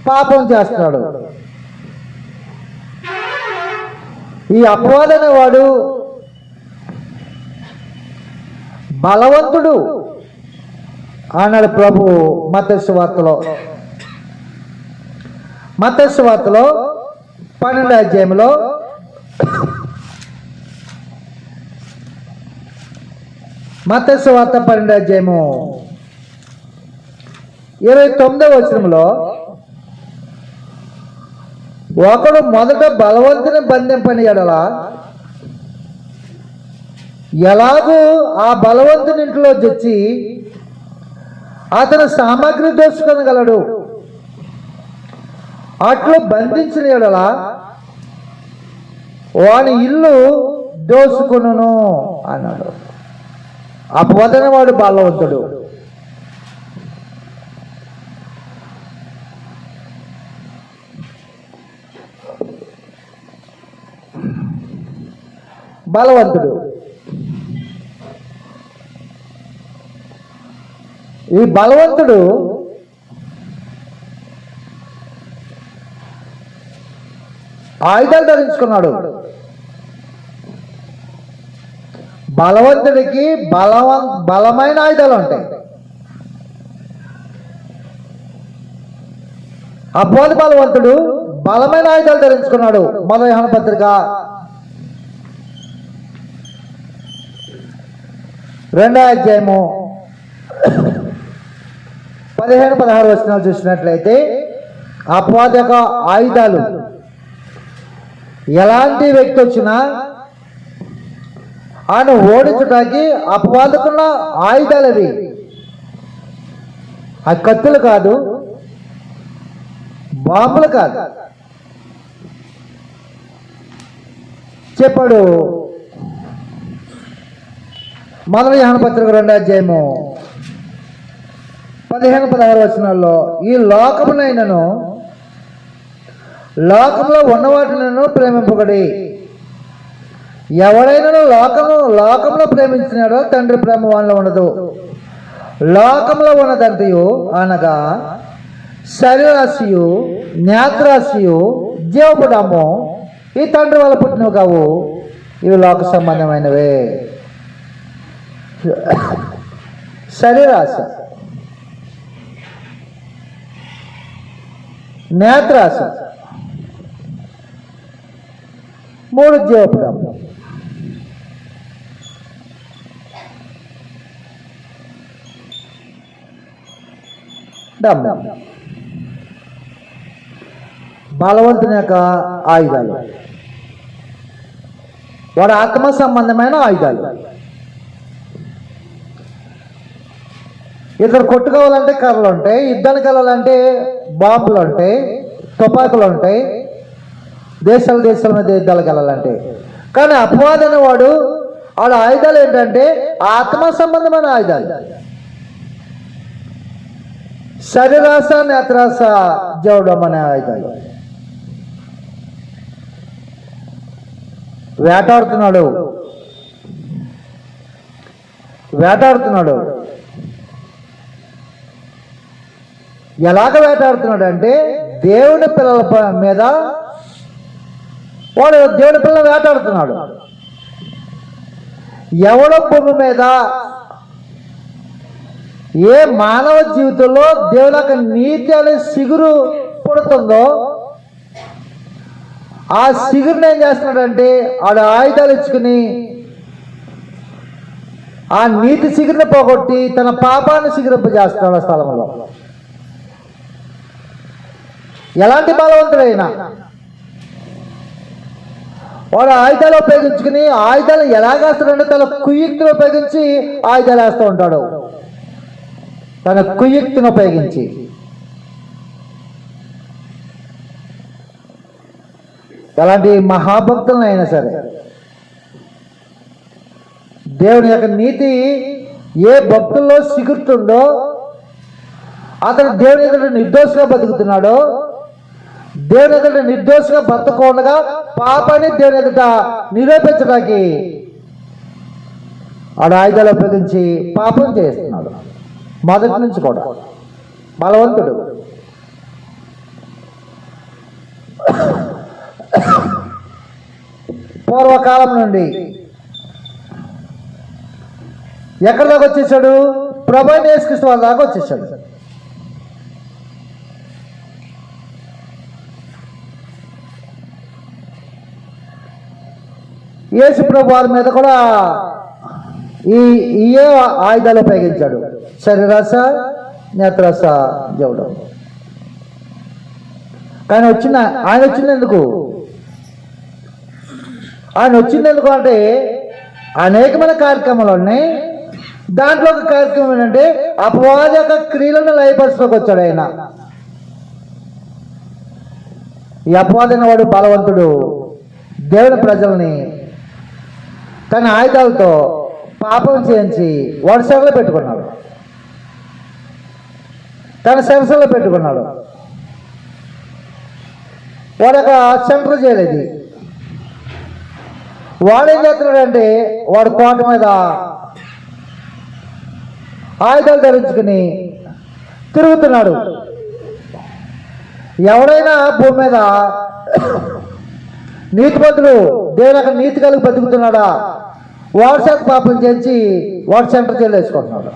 Speaker 1: పాపం చేస్తున్నాడు. ఈ అపవాది అనేవాడు బలవంతుడు అన్నాడు ప్రభు మత్తయి సువార్తలో. మత్తయి సువార్తలో 12వ అధ్యాయంలో మత్తయి సువార్త 12వ అధ్యాయము 29వ వచనంలో, ఒకడు మొదట బలవంతుని బంధింపని ఎడల ఎలాగూ ఆ బలవంతుని ఇంట్లో తెచ్చి అతను సామాగ్రి దోచుకొనగలడు, అట్లు బంధించిన ఎడల వాని ఇల్లు దోచుకొనును అన్నాడు. అపవాదన వాడు బలవంతుడు. బలవంతుడు. ఈ బలవంతుడు ఆయుధాలు ధరించుకున్నాడు. బలవంతుడికి బలమైన ఆయుధాలు ఉంటాయి. అపవాది బలవంతుడు బలమైన ఆయుధాలు ధరించుకున్నాడు. మొదటి యోహాను పత్రిక 2వ అధ్యాయము 15-16 వచనాలు చూసినట్లయితే అపవాది యొక్క ఆయుధాలు, ఎలాంటి వ్యక్తి వచ్చినా ఆయన ఓడించడానికి అపవాదుకున్న ఆయుధాలు అవి. ఆ కత్తులు కాదు, బాంబులు కాదు. చెప్పాడు మొదటి యోహాను పత్రిక 2వ అధ్యాయము 15-16 వచనాల్లో ఈ లోకమునైనను లోకంలో ఉన్నవాటినను ప్రేమింపబడి ఎవడైనా లోకంలో ప్రేమించినాడో తండ్రి ప్రేమ వాళ్ళలో ఉండదు. లోకంలో ఉన్నదంతయు అనగా శరీరాశియు నేత్రాశియు జీవపుడము ఈ తండ్రి వల్ల పుట్టినవి కావు, ఇవి లోక సంబంధమైనవే. శరీరాశ, నేత్రాశ, 3 జీవపుడము. బలవంతుని యొక్క ఆయుధాలు, వాడు ఆత్మ సంబంధమైన ఆయుధాలు. ఇద్దరు కొట్టుకోవాలంటే కర్రలు ఉంటాయి, యుద్ధానికి వెళ్ళాలంటే బాంబులు ఉంటాయి, తుపాకులు ఉంటాయి, దేశాల మధ్య యుద్ధాలకు వెళ్ళాలంటే. కానీ అపవాదన వాడు ఆయుధాలు ఏంటంటే ఆత్మ సంబంధమైన ఆయుధాలు. శరీరాశ నేత్రాశ జవడం అనే ఆయుధాలు. వేటాడుతున్నాడు. ఎలాగ వేటాడుతున్నాడు అంటే దేవుని పిల్లల మీద వాడు దేవుని పిల్లలు వేటాడుతున్నాడు. ఎవడో భూమి మీద ఏ మానవ జీవితంలో దేవుని యొక్క నీతి అనే సిగురు పుడుతుందో ఆ సిగురుని ఏం చేస్తున్నాడంటే ఆడు ఆయుధాలు ఇచ్చుకుని ఆ నీతి సిగురుని పోగొట్టి తన పాపాన్ని సిగురింప చేస్తున్నాడు ఆ స్థలంలో. ఎలాంటి బలవంతుడైనా వాడు ఆయుధాలు ఉపయోగించుకుని ఆయుధాలు ఎలాగేస్తాడంటే తన కుయుక్తిని ఉపయోగించి ఆయుధాలు వేస్తూ ఉంటాడు. తన కుయుక్తిని ఉపయోగించి. ఎలాంటి మహాభక్తులను అయినా సరే దేవుని యొక్క నీతి ఏ భక్తుల్లో సిగురుతుందో అతను దేవుని ఎదుట నిర్దోషిగా బతుకుతున్నాడో, దేవుని ఎదుట నిర్దోషిగా బతకకుండా పాపాన్ని దేవుని ఎదుట నిరూపించడానికి ఆడు ఆయుధాలు ఉపయోగించి పాపం చేస్తున్నాడు. మొదటి నుంచి కూడా బలవంతుడు. పూర్వకాలం నుండి ఎక్కడి దాకా వచ్చేసాడు? ప్రభు అయిన యేసుక్రీస్తు వాళ్ళ దాకా వచ్చేసాడు. యేసు ప్రభు వారి మీద కూడా ఈ ఆయుధాలు ఉపయోగించాడు. శరీరాశ నేత్రాశ జవడం. కానీ ఆయన వచ్చిందెందుకు? ఆయన వచ్చిందెందుకు అంటే అనేకమైన కార్యక్రమాలు ఉన్నాయి. దాంట్లో ఒక కార్యక్రమం ఏంటంటే అపవాద యొక్క క్రియలను లయపరచడానికి వచ్చాడు ఆయన. ఈ అపవాదైన వాడు బలవంతుడు దేవుని ప్రజల్ని తన ఆయుధాలతో పాపం చేయించి వాడు సెరలో పెట్టుకున్నాడు, తన సెరసలో పెట్టుకున్నాడు. వాడు ఒక సెంటర్ చేయలేదు. వాడు ఏం చేస్తున్నాడంటే వాడు కోట మీద ఆయుధాలు ధరించుకుని తిరుగుతున్నాడు. ఎవడైనా భూమి మీద నీతిమంతుడు దేవుని యొక్క నీతి కలిగి బతుకుతున్నాడా వాడు చేత పాపం చేసి వాడు సెంటర్ జైలు వేసుకుంటున్నాడు.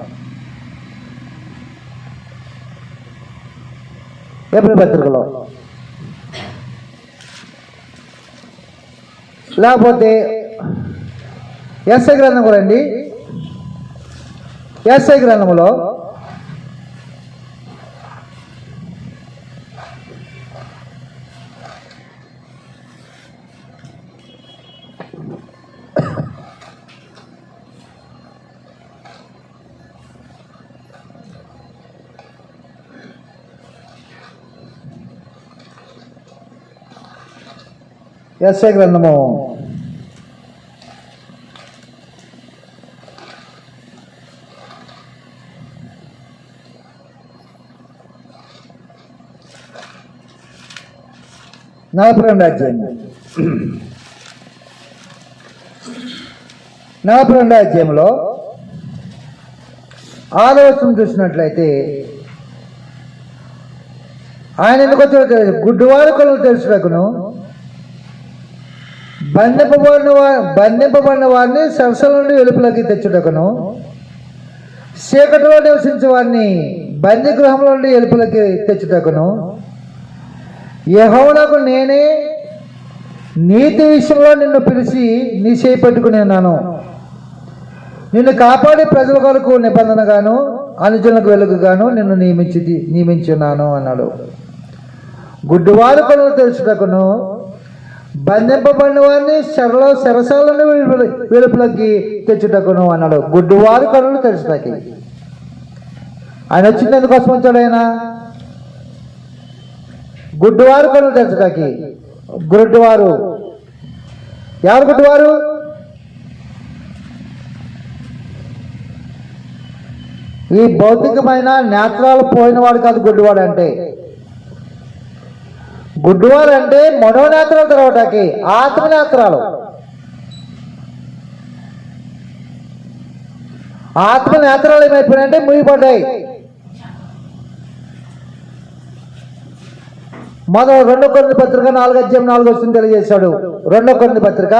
Speaker 1: ఏప్రిల్ పత్రికలో. లేకపోతే ఎస్ఐ గ్రంథం కూడా అండి. ఎస్ఐ గ్రంథములో ఎస్ఐ గ్రంథము 6 42 అధ్యాయం 42 అధ్యాయంలో 6వ వచనం చూసినట్లయితే ఆయన ఎందుకు వచ్చాడో తెలియదు. గుడ్డివారి కళ్ళు తెలుసుటకును బంధింపబడిన వారిని సరసల నుండి వెలుపులోకి తెచ్చుటకును చీకటిలో నివసించే వారిని బందీ గృహంలో నుండి వెలుపులోకి తెచ్చుటకును యెహోవాకు నేనే నీతి విషయంలో నిన్ను పిలిచి నీ చేయి పట్టుకుని ఉన్నాను. నిన్ను కాపాడి ప్రజల కొరకు నిబంధనగాను అనుజనులకు వెలుగుగాను నిన్ను నియమించున్నాను అన్నాడు. గుడ్డివారి కళ్ళు తెలుసుటకును బంధింపబడిన వారిని శరసాలను వెలుపులోకి తెచ్చుటకును అన్నాడు. గుడ్డివారి కళ్ళు తెలుసుటకి ఆయన వచ్చింది ఎందుకోసం వచ్చాడు? ఆయన గుడ్డివారి కళ్ళు తెలుసుటకి. గుడ్డివారు ఎవరు? గుడ్డివారు ఈ భౌతికమైన నేత్రాలు పోయినవాడు కాదు గుడ్డివాడు అంటే. గుడ్డివారు అంటే మనోనేత్రాలు తెరవటానికి ఆత్మనేత్రాలు. ఆత్మనేత్రాలు ఏమైపోయినాయంటే ముగిపడ్డాయి. మనం 2 కొరింథీ పత్రిక 4వ అధ్యాయం 4వ వచనం తెలియజేశాడు. 2 కొరింథీ పత్రిక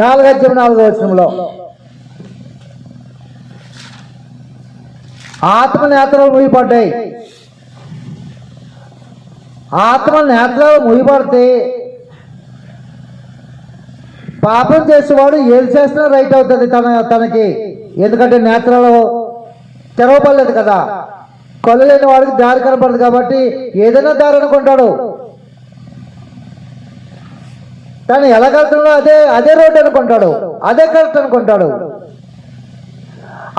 Speaker 1: 4వ అధ్యాయం 4వ వచనంలో ఆత్మనేత్రాలు ముగిపడ్డాయి. ఆత్మనేత్రాలు ముగిపడితే పాపం చేసేవాడు ఏది చేసినా రైట్ అవుతుంది తనకి. ఎందుకంటే నేత్రాలు తెరవబడలేదు కదా. కళ్ళు లేని వాడికి దారి కనపడదు కాబట్టి ఏదైనా దారి అనుకుంటాడు. తను ఎలా కలుతున్నాడో అదే రోడ్డు అనుకుంటాడు, అదే కరెక్ట్ అనుకుంటాడు.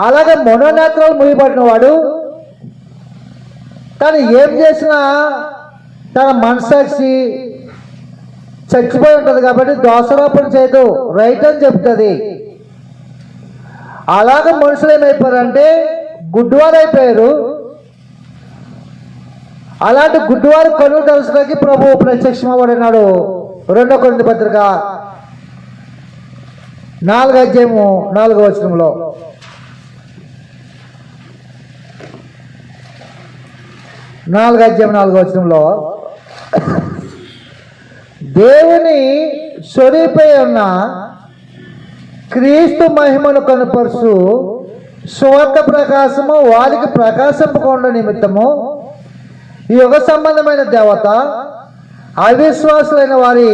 Speaker 1: అలాగే మనోనేత్రాలు ముగిపడిన వాడు తను ఏం చేసినా తన మనసాక్షి చచ్చిపోయి ఉంటుంది కాబట్టి దోషారోపణ చేయదు, రైట్ అని చెప్తుంది. అలాగే మనుషులు ఏమైపోయారంటే గుడ్డివారు అయిపోయారు. అలాంటి గుడ్డివారు కళ్ళు తెలుసుకోవడానికి ప్రభువు ప్రత్యక్షమవడినాడు. 2 కొరింథీ పత్రిక 4వ అధ్యాయము 4వ వచనంలో దేవుని స్వరూపై ఉన్న క్రీస్తు మహిమను కనుపరుచు సువార్త ప్రకాశము వారికి ప్రకాశింపకుండా నిమిత్తము ఈ యుగ సంబంధమైన దేవత అవిశ్వాసులైన వారి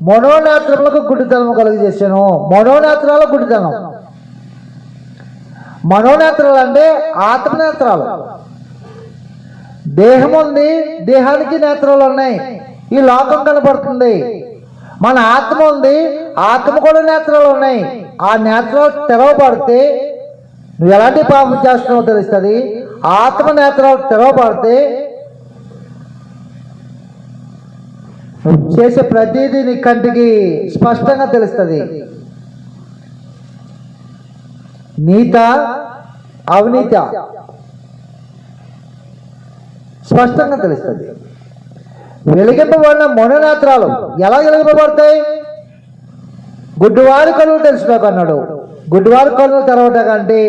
Speaker 1: మనోనేత్రములకు గుడ్డితనము కలుగజేసాను. మనోనేత్రాల గుడ్డితనం. మనోనేత్రాలు అంటే ఆత్మనేత్రాలు. దేహం ఉంది, దేహానికి నేత్రాలు ఉన్నాయి. ఈ లోకం కనపడుతుంది. మన ఆత్మ ఉంది, ఆత్మ కూడా నేత్రాలు ఉన్నాయి. ఆ నేత్రాలు తెరవబడితే నువ్వు ఎలాంటి పాపం చేస్తున్నావో తెలుస్తుంది. ఆత్మ నేత్రాలు తెరవబడితే నువ్వు చేసే ప్రతిదీ నీ కంటికి స్పష్టంగా తెలుస్తుంది. నీత అవినీత స్పష్టంగా తెలుస్తుంది. వెలిగింపబడిన మనోనేత్రాలు ఎలా వెలిగింపబడతాయి? గుడ్డివారి కళ్ళు తెలుసుకోకన్నాడు. గుడ్డివారి కళ్ళు తెరవటంటే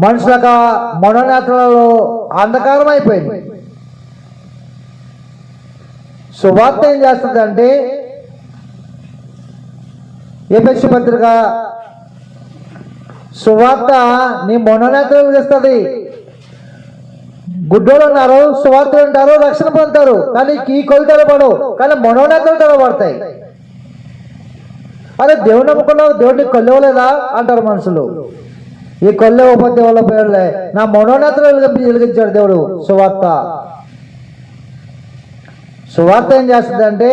Speaker 1: మనుషులకు మనోనేత్రాలలో అంధకారం అయిపోయింది. సువార్త ఏం చేస్తుందంటే ఎఫెసీ పత్రిక సువార్త నీ మనోనేత్రాలు చేస్తుంది. గుడ్డోళ్ళు ఉన్నారు, సువార్త ఉంటారు, రక్షణ పొందుతారు. కానీ ఈ కళ్ళు తెరవబడవు, కానీ మనోనేత్రాలు తెరవబడతాయి. అదే దేవుని నమ్ముకున్నావు, దేవుడిని కళ్ళు ఇవ్వలేదా అంటారు మనుషులు. ఈ కళ్ళు ఇవ్వకపోతే వాళ్ళ పేర్లే. నా మనోనేత్రాలు వెలిగించాడు దేవుడు. సువార్త ఏం చేస్తుందంటే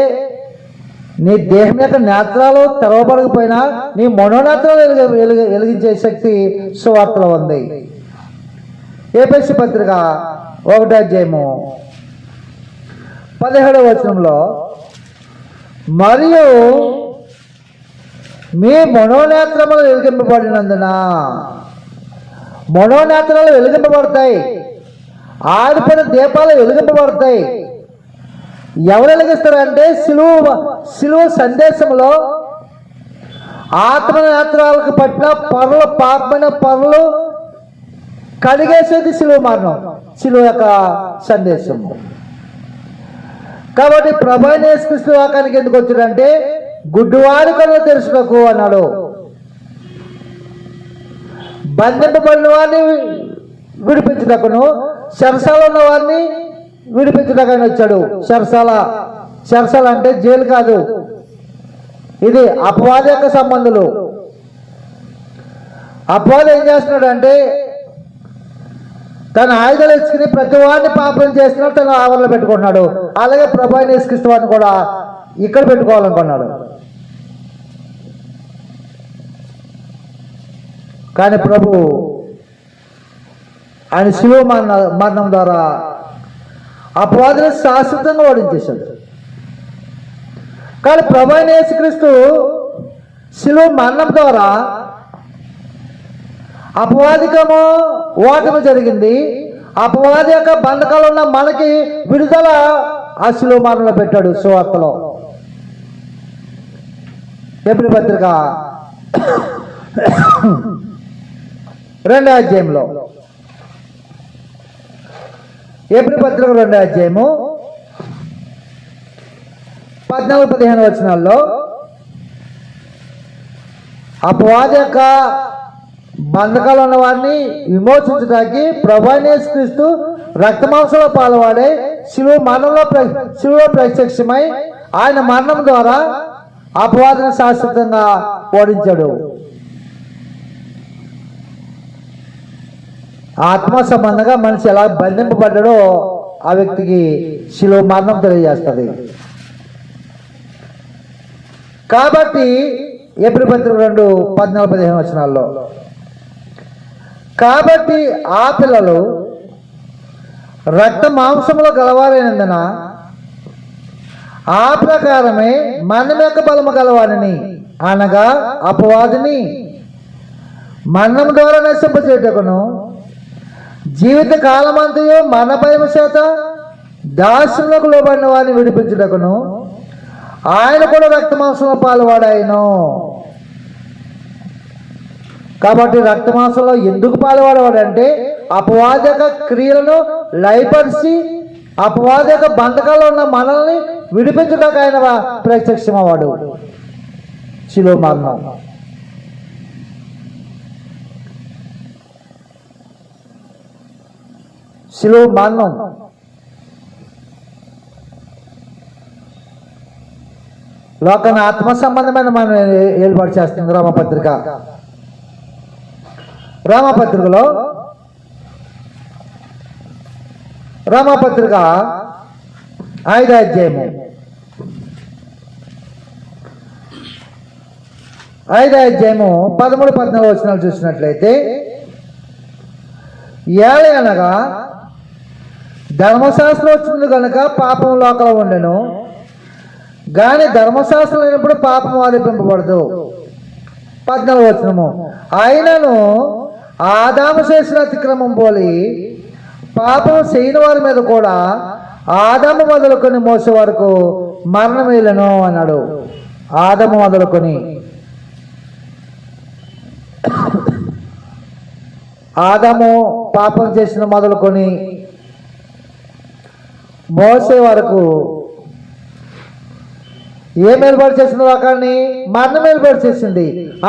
Speaker 1: నీ దేహం యొక్క నేత్రాలు తెరవబడకపోయినా నీ మనోనేత్రాలు వెలిగించే శక్తి సువార్తలో ఉంది. ఎఫెసీ పత్రిక 1వ అధ్యాయము 17వ వచనంలో మరియు మీ మనోనేత్రములు వెలిగింపబడినందున మనోనేత్రాలు వెలిగింపబడతాయి. ఆరిపోయిన దీపాలు వెలిగింపబడతాయి. ఎవరు వెలిగిస్తారంటే సిలువ సందేశంలో ఆత్మనేత్రాలకు పట్టిన పొరలు, పాపమైన పొరలు కడిగేసేది సిలువ మరణం, సిలువ యొక్క సందేశం. కాబట్టి ప్రభు అయిన యేసుక్రీస్తు లోకానికి ఎందుకు వచ్చాడంటే గుడ్డివారి కళ్ళు తెరుచుటకు అన్నాడు. బంధింపబడిన వారిని విడిపించుటకును, చెరసాల ఉన్న వారిని విడిపించుటకని వచ్చాడు. చెరసాల అంటే జైలు కాదు, ఇది అపవాది యొక్క సంబంధులు. అపవాది ఏం చేస్తున్నాడు అంటే తన ఆయుధాలు ఇచ్చుకుని ప్రతి వాడిని పాపం చేస్తున్నాడు, తన ఆవరణలో పెట్టుకుంటున్నాడు. అలాగే ప్రభు అయిన యేసుక్రీస్తు వారిని కూడా ఇక్కడ పెట్టుకోవాలనుకున్నాడు. కానీ ప్రభు ఆయన శిలువ మరణం ద్వారా అపవాదిని శాశ్వతంగా ఓడించేశాడు. కానీ ప్రభు అయిన యేసుక్రీస్తు శిలువ మరణం ద్వారా అపవాదికము ఓటమి జరిగింది. అపవాది యొక్క బంధకాలు ఉన్న మనకి విడుదల ఆ శిలువ మరణంలో పెట్టాడు. సువార్తలో ఎబ్రీ పత్రిక 2వ అధ్యాయంలో, ఎబ్రీ పత్రిక 2వ అధ్యాయము 14-15 వచనాల్లో అపవాది యొక్క బంధకాలు ఉన్న వారిని విమోచించడానికి ప్రభు అయిన యేసుక్రీస్తు రక్తమాంసంలో పాల్గొడే శిలువ ప్రత్యక్షమై ఆయన మరణం ద్వారా అపవాదిని శాశ్వతంగా ఓడించాడు. ఆత్మ సంబంధంగా మనిషి ఎలా బంధింపబడ్డాడో ఆ వ్యక్తికి శిలువ మరణం తెలియజేస్తుంది. కాబట్టి ఎబ్రీ పత్రిక 2:14-15 వచనాల్లో, కాబట్టి ఆ పిల్లలు రక్త మాంసములో గలవారైనందున ఆ ప్రకారమే మరణం యొక్క బలము గలవాడిని, అనగా అపవాదిని మరణం ద్వారా నశింపచేయుటకును, జీవిత కాలమంతయు మరణ భయము చేత దాసులకు లోబడిన వారిని విడిపించుటకును ఆయన కూడా రక్త మాంసంలో పాలువాడాయను. కాబట్టి రక్త మాంసంలో ఎందుకు పాలువాడవాడంటే అపవాదక క్రియలను లయపరిచి అపవాదక బంధకాల్లో ఉన్న మనల్ని విడిపించడానికి ఆయన ప్రత్యక్షమవాడు. శిలువ మరణం లోకాన్ని ఆత్మ సంబంధమైన మనం ఏర్పాటు చేస్తుంది. రామపత్రికలో రామపత్రిక 5వ అధ్యాయము 13-14 వచనాలు చూసినట్లయితే, ఏలయనగా ధర్మశాస్త్రం వచ్చింది కనుక పాపం లోకంలో ఉండెను, కానీ ధర్మశాస్త్రం లేనప్పుడు పాపం ఆరోపింపబడదు. 14వ వచనము, అయినను ఆదాము చేసిన అతిక్రమం పోలి పాపం చేయని వారి మీద కూడా ఆదాము మొదలుకొని మోసే వరకు మరణం వేయలను అన్నాడు. ఆదాము మొదలుకొని ఆదాము పాపం చేసిన మొదలుకొని మోసే వరకు ఏం ఏర్పాటు చేసిన లోకాన్ని? మరణం ఏర్పాటు చేసింది.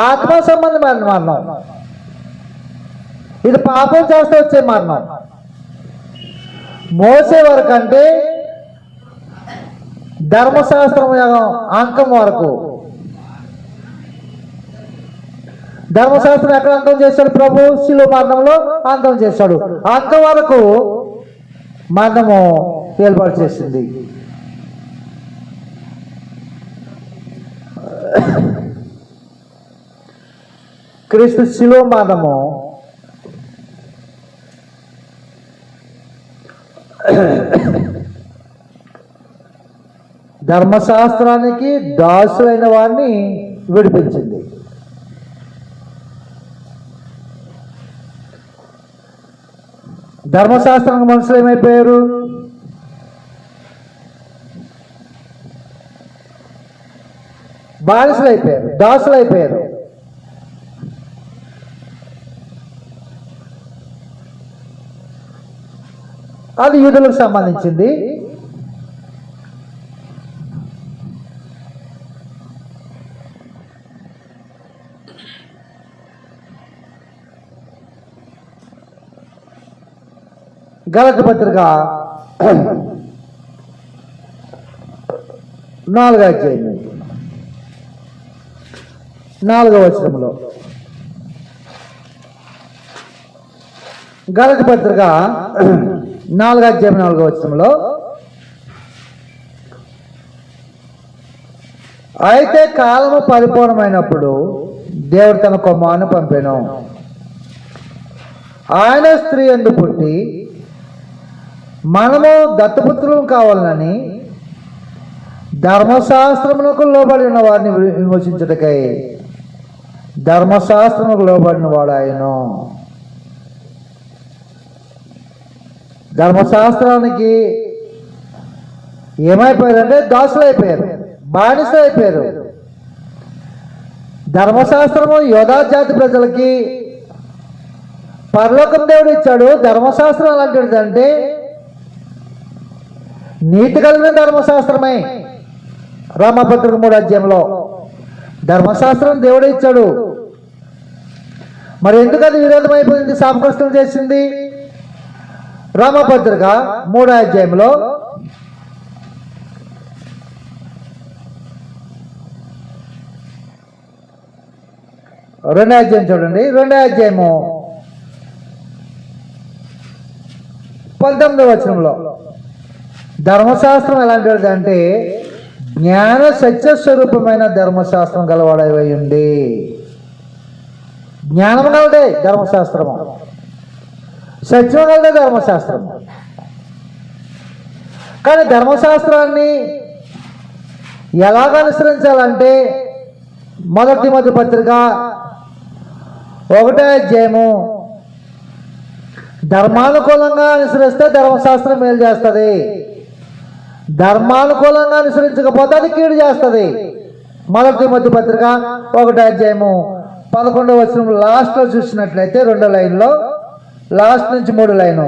Speaker 1: ఆత్మ సంబంధమైన మరణం. ఇది పాపం చేస్తే వచ్చే మరణం. మోసే వరకు అంటే ధర్మశాస్త్రం అంకం వరకు. ధర్మశాస్త్రం ఎక్కడ అంతం చేశాడు ప్రభు? శిలువ మరణంలో అంతం చేశాడు. అంకం వరకు మరణము ఏర్పాటు చేసింది. క్రీస్తు శిలువ మరణము ధర్మశాస్త్రానికి దాసులైన వారిని విడిపించింది. ధర్మశాస్త్రానికి మనుషులు ఏమైపోయారు? బానిసలు అయిపోయారు, దాసులు అయిపోయారు. అది యూదులకు సంబంధించింది. గలతీ పత్రిక 4వ అధ్యాయం 4వ వచనంలో, గలతీ పత్రిక 4వ అధ్యాయం 4వ వచనంలో, అయితే కాలము పరిపూర్ణమైనప్పుడు దేవుడు తన కుమారుని పంపెను. ఆయన స్త్రీ యందు పుట్టి మనము దత్తపుత్రులం కావాలని ధర్మశాస్త్రమునకు లోబడి ఉన్న వారిని విమోచించుటకై ధర్మశాస్త్రముకు లోబడిన వాడు ఆయన. ధర్మశాస్త్రానికి ఏమైపోయారంటే దాసులు అయిపోయారు, బానిసలు అయిపోయారు. ధర్మశాస్త్రము యోధా జాతి ప్రజలకి పరలోకం దేవుడు ఇచ్చాడు. ధర్మశాస్త్రం ఎలాంటిదంటే నీతి కలిగిన ధర్మశాస్త్రమే. రామపత్రిక 3వ అధ్యాయంలో ధర్మశాస్త్రం దేవుడే ఇచ్చాడు. మరి ఎందుకు అది విరోధమైపోయింది, శాపగ్రస్తం చేసింది? రామపత్రిక 3వ అధ్యాయంలో 2వ అధ్యాయం చూడండి. 2వ అధ్యాయము 19వ వచనంలో ధర్మశాస్త్రం ఎలాంటిది అంటే జ్ఞాన సత్య స్వరూపమైన ధర్మశాస్త్రం గలవాడై ఉండి. జ్ఞానం గలదే ధర్మశాస్త్రము, సత్యం గలదే ధర్మశాస్త్రము. కానీ ధర్మశాస్త్రాన్ని ఎలాగ అనుసరించాలంటే మొదటి తిమోతి పత్రిక 1వ అధ్యాయము, ధర్మానుకూలంగా అనుసరిస్తే ధర్మశాస్త్రం మేలు చేస్తుంది, ధర్మానుకూలంగా అనుసరించకపోతే అది కీడు చేస్తుంది. మొదటి తిమోతి పత్రిక 1వ అధ్యాయము 11వ వచనం లాస్ట్లో చూసినట్లయితే 2వ లైన్లో, లాస్ట్ నుంచి 3వ లైను,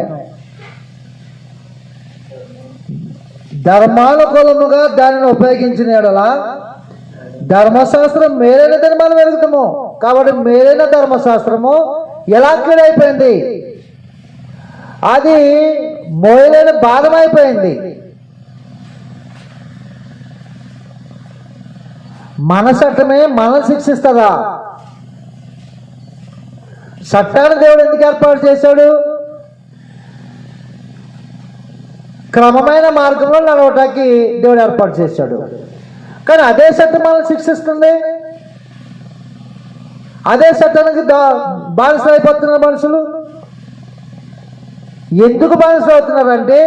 Speaker 1: ధర్మానుకూలముగా దానిని ఉపయోగించిన యెడల ధర్మశాస్త్రం మేలైనదని మనం ఎరుగుతాము. కాబట్టి మేలైన ధర్మశాస్త్రము ఎలా కీడైపోయింది? అది మోయలేని భాగమైపోయింది. మన చట్టమే మనల్ని శిక్షిస్తుందా? చట్టాన్ని దేవుడు ఎందుకు ఏర్పాటు చేశాడు? క్రమమైన మార్గంలో నడవటానికి దేవుడు ఏర్పాటు చేశాడు. కానీ అదే చట్టం మనల్ని శిక్షిస్తుంది. అదే చట్టానికి బానిసలు అయిపోతున్నారు మనుషులు. ఎందుకు బానిసలు అవుతున్నారంటే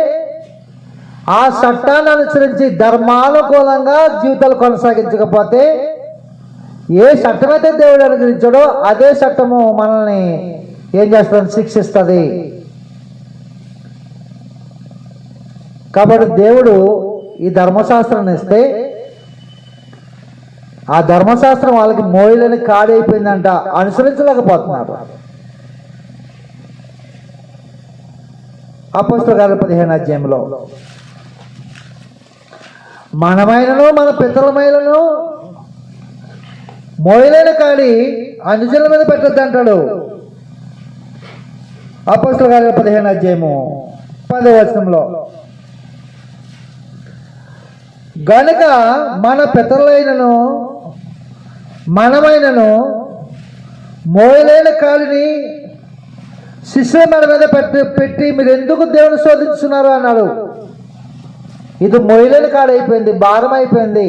Speaker 1: ఆ చట్టాన్ని అనుసరించి ధర్మానుకూలంగా జీవితాలు కొనసాగించకపోతే ఏ చట్టమైతే దేవుడు అనుగ్రహించాడో అదే చట్టము మనల్ని ఏం చేస్తుంది? శిక్షిస్తుంది. కాబట్టి దేవుడు ఈ ధర్మశాస్త్రాన్ని ఇస్తే ఆ ధర్మశాస్త్రం వాళ్ళకి మోయలేని కాడైపోయిందంట, అనుసరించలేకపోతున్నారు. అపోస్తలుల కార్యాలు 15వ అధ్యాయంలో మనమైనను మన పితరులమైనను మోయలేని కాడి అనుజుల మీద పెట్టద్దు అంటాడు. అపోస్తలుల కార్యాలు 15వ అధ్యాయము 10వ వచనంలో, గనుక మన పితరులైనను మనమైనను మోయలేని కాడిని శిష్యుల మన మీద పెట్టి మీరు ఎందుకు దేవుని శోధించున్నారు అన్నాడు. ఇది మోయలేని కాడైపోయింది, భారం అయిపోయింది.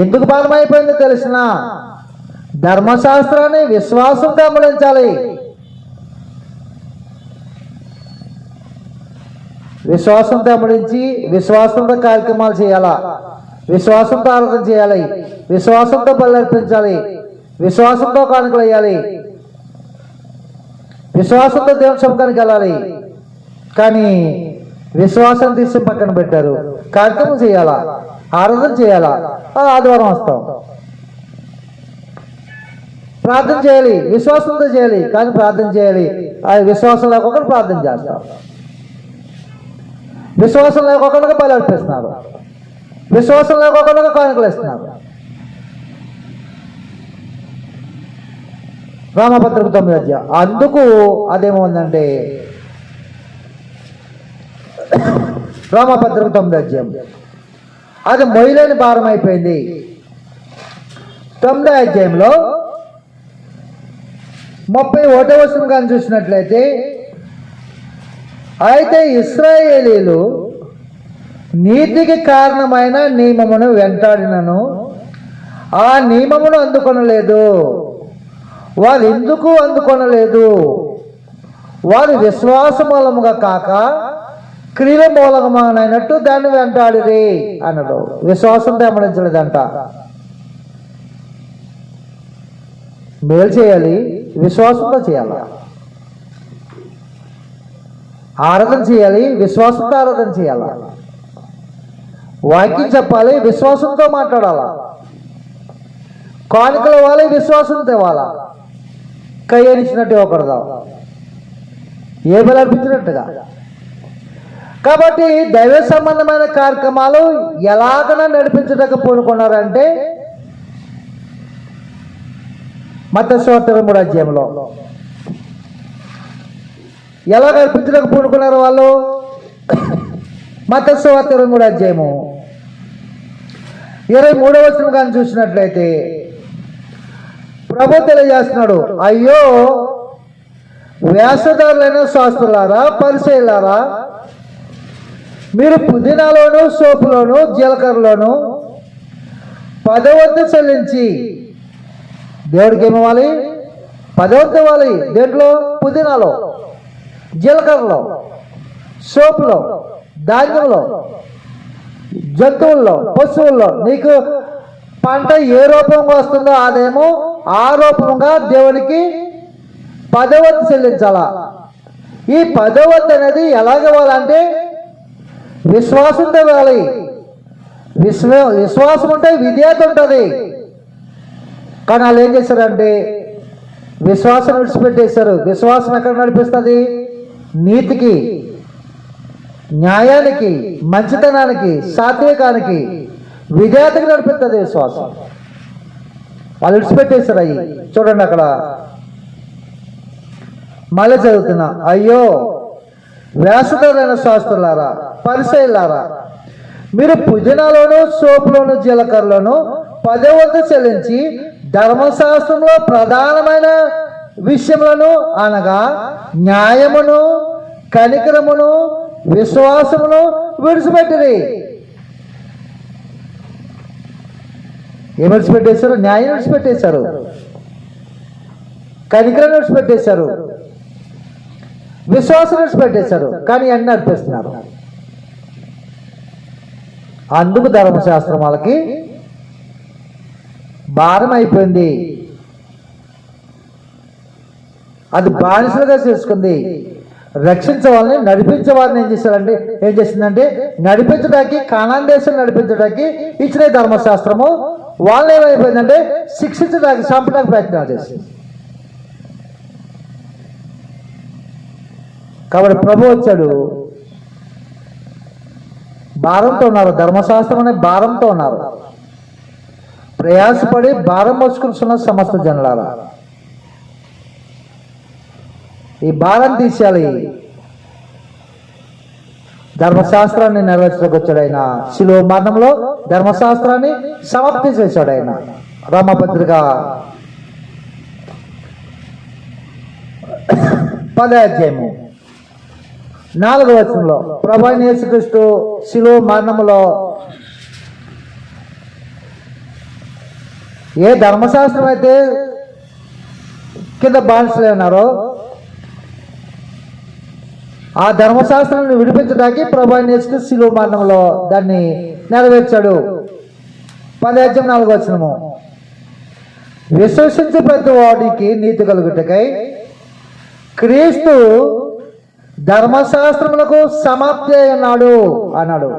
Speaker 1: ఎందుకు భారం అయిపోయిందో తెలిసిన ధర్మశాస్త్రాన్ని విశ్వాసంతో అమలించాలి. విశ్వాసంతో అమలించి విశ్వాసంతో కార్యక్రమాలు చేయాలా, విశ్వాసంతో ఆరాధన చేయాలి, విశ్వాసంతో బలి అర్పించాలి, విశ్వాసంతో కానుకలు వేయాలి. విశ్వాసంతో దేవుని సముఖానికి వెళ్ళాలి, కానీ విశ్వాసం తీసి పక్కన పెట్టారు. కార్యక్రమం చేయాలా, ఆరాధన చేయాలా, ఆదివారం వస్తాం. ప్రార్థన చేయాలి, విశ్వాసంతో చేయాలి, కానీ ప్రార్థన చేయాలి, అది విశ్వాసం లేకుండా ప్రార్థన చేస్తారు. విశ్వాసం లేకుండా బలి అర్పిస్తున్నారు, విశ్వాసం లేకుండా కానుకలు ఇస్తున్నారు. రామపత్రిక 9వ అధ్యాయం. అందుకు అదేమవుందంటే రామపత్రిక 9వ అధ్యాయం అది మొయ్యలేని భారం అయిపోయింది. 9వ అధ్యాయంలో 31వ వచనం కానీ చూసినట్లయితే, అయితే ఇశ్రాయేలీలు నీతికి కారణమైన నియమమును వెంటాడినను ఆ నియమమును అందుకొనలేదు. వారు ఎందుకు అందుకొనలేదు? వారు విశ్వాస మూలముగా కాక క్రియల మూలకమైనట్టు దాన్ని వెంటాడిరి అన్నాడు. విశ్వాసంతో వెంబడించలేదంట. మేలు చేయాలి, విశ్వాసంతో చేయాలి. ఆరాధన చేయాలి, విశ్వాసంతో ఆరాధన చేయాలి. వాక్యం చెప్పాలి, విశ్వాసంతో మాట్లాడాలా. కానుకలు ఇవ్వాలి, విశ్వాసంతో ఇవ్వాలా. కయ్యనిచ్చినట్టు ఇవ్వకూడదు, ఏ బలి అర్పించినట్టుగా. కాబట్టి దైవ సంబంధమైన కార్యక్రమాలు ఎలాగైనా నడిపించడానికి పూనుకున్నారంటే మత్తయి సువార్త 23వ అధ్యాయంలో ఎలా నడిపించడానికి పూనుకున్నారు వాళ్ళు? మత్తయి సువార్త 23వ అధ్యాయము 23వ వచనం కానీ చూసినట్లయితే ప్రభు తెలియజేస్తున్నాడు, అయ్యో వేషధారులైన శాస్త్రులారా, పరిసయ్యులారా, మీరు పుదీనాలోను, సోపులోను, జీలకర్రలోను 10వ వంతు చెల్లించి దేవుడికి ఏమివ్వాలి? 10వ వంతు ఇవ్వాలి. దేంట్లో? పుదీనాలో, జీలకర్రలో, సోపులో, ధాన్యంలో, జంతువుల్లో, పశువుల్లో. నీకు పంట ఏ రూపంగా వస్తుందో అదేమో ఆ రూపంగా దేవునికి 10వ వంతు చెల్లించాలా. ఈ 10వ వంతు అనేది ఎలాగివ్వాలంటే విశ్వాసంతో ఇవ్వాలి. విశ్వాసం ఉంటే విధేయత ఉంటుంది. కానీ వాళ్ళు ఏం చేశారంటే విశ్వాసం విడిచిపెట్టేశారు. విశ్వాసం ఎక్కడ నడిపిస్తుంది? నీతికి, న్యాయానికి, మంచితనానికి, సాత్వికానికి, విధేయతకి నడిపిస్తుంది విశ్వాసం. వాళ్ళు విడిచిపెట్టేశారు. అయ్యి చూడండి అక్కడ మళ్ళీ చదువుతున్నా, అయ్యో వేషధారులైన శాస్త్రులారా, పరిసయ్యులారా, మీరు పుదీనాలోను, సోపులోను, జీలకర్రలోను 10వ వంతు చెల్లించి ధర్మశాస్త్రంలో ప్రధానమైన విషయములను అనగా న్యాయమును, కనికరమును, విశ్వాసమును విడిచిపెట్టిరి. ఏం విడిచిపెట్టేశారు? న్యాయం విడిచిపెట్టేశారు, కనికరం విడిచిపెట్టేశారు, విశ్వాసం విడిచిపెట్టేశారు. కానీ అన్ని నడిపిస్తున్నారు. అందుకు ధర్మశాస్త్రం వాళ్ళకి భారం అయిపోయింది. అది బానిసలుగా చేసుకుంది. రక్షించే వాళ్ళని, నడిపించే వారిని ఏం చేసిందంటే నడిపించడానికి, కానాన్ దేశం నడిపించడానికి ఇచ్చిన ధర్మశాస్త్రము వాళ్ళని ఏమైపోయిందంటే శిక్షించడానికి, చంపడానికి ప్రయత్నం చేసింది. కాబట్టి ప్రభు వచ్చాడు, భారంతో ఉన్నారు, ధర్మశాస్త్రం అనే భారంతో ఉన్నారు. ప్రయాసపడి భారం మోసుకుంటున్న సమస్త జనులారా, ఈ భారం తీసేయాలి. ధర్మశాస్త్రాన్ని నెరవేర్చడానికి వచ్చాడు ఆయన. శిలువ మరణంలో ధర్మశాస్త్రాన్ని సమాప్తి చేశాడు ఆయన. రామపత్రిక 10వ అధ్యాయము 4వ వచనంలో ప్రభు అయిన యేసుక్రీస్తు శిలువ మరణములో ఏ ధర్మశాస్త్రం అయితే కింద బానిసలే ఉన్నారో ఆ ధర్మశాస్త్రాన్ని విడిపించడానికి ప్రభు అయిన యేసుక్రీస్తు శిలువ మరణంలో దాన్ని నెరవేర్చాడు. 10వ అధ్యాయం 4వ వచనము, విశ్వసించే ప్రతి వాడికి నీతి కలుగుటకై క్రీస్తు ధర్మశాస్త్రములకు సమాప్తి అన్నాడు అన్నాడు.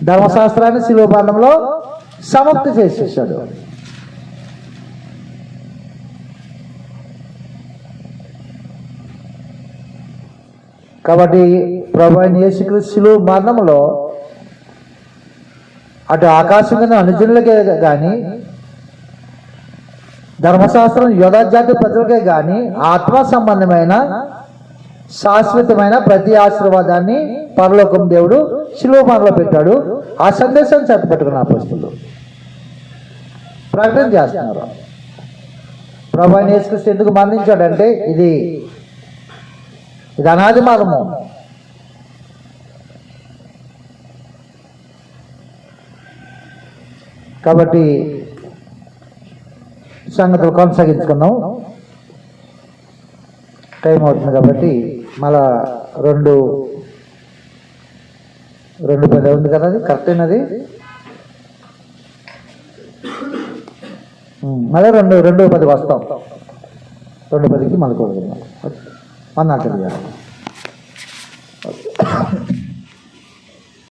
Speaker 1: ధర్మశాస్త్రాన్ని శిలువ మరణంలో సమాప్తి చేసేసాడు. కాబట్టి ప్రభువైన యేసుక్రీస్తు శిలువ మరణంలో అటు ఆకాశం కింద అనుజనులకే కానీ, ధర్మశాస్త్రం యోధాజాతి ప్రజలకే కానీ ఆత్మ సంబంధమైన శాశ్వతమైన ప్రతి ఆశీర్వాదాన్ని పరలోకం దేవుడు శిలువ మరణంలో పెట్టాడు. ఆ సందేశాన్ని చేతపట్టుకున్న అపొస్తలులు ప్రకటన చేస్తున్నారు. ప్రభువైన యేసుక్రీస్తు ఎందుకు మరణించాడంటే ఇది అనాది మర్మం. కాబట్టి సంగతులు కొనసాగించుకున్నాం. టైం అవుతుంది కాబట్టి మళ్ళా 2:10 ఉంది కదా, అది కరెక్ట్ అది. మళ్ళీ 2:10 వస్తాం. 2:10కి మళ్ళీ కొడుకుందాం. 1 తెలియాలి.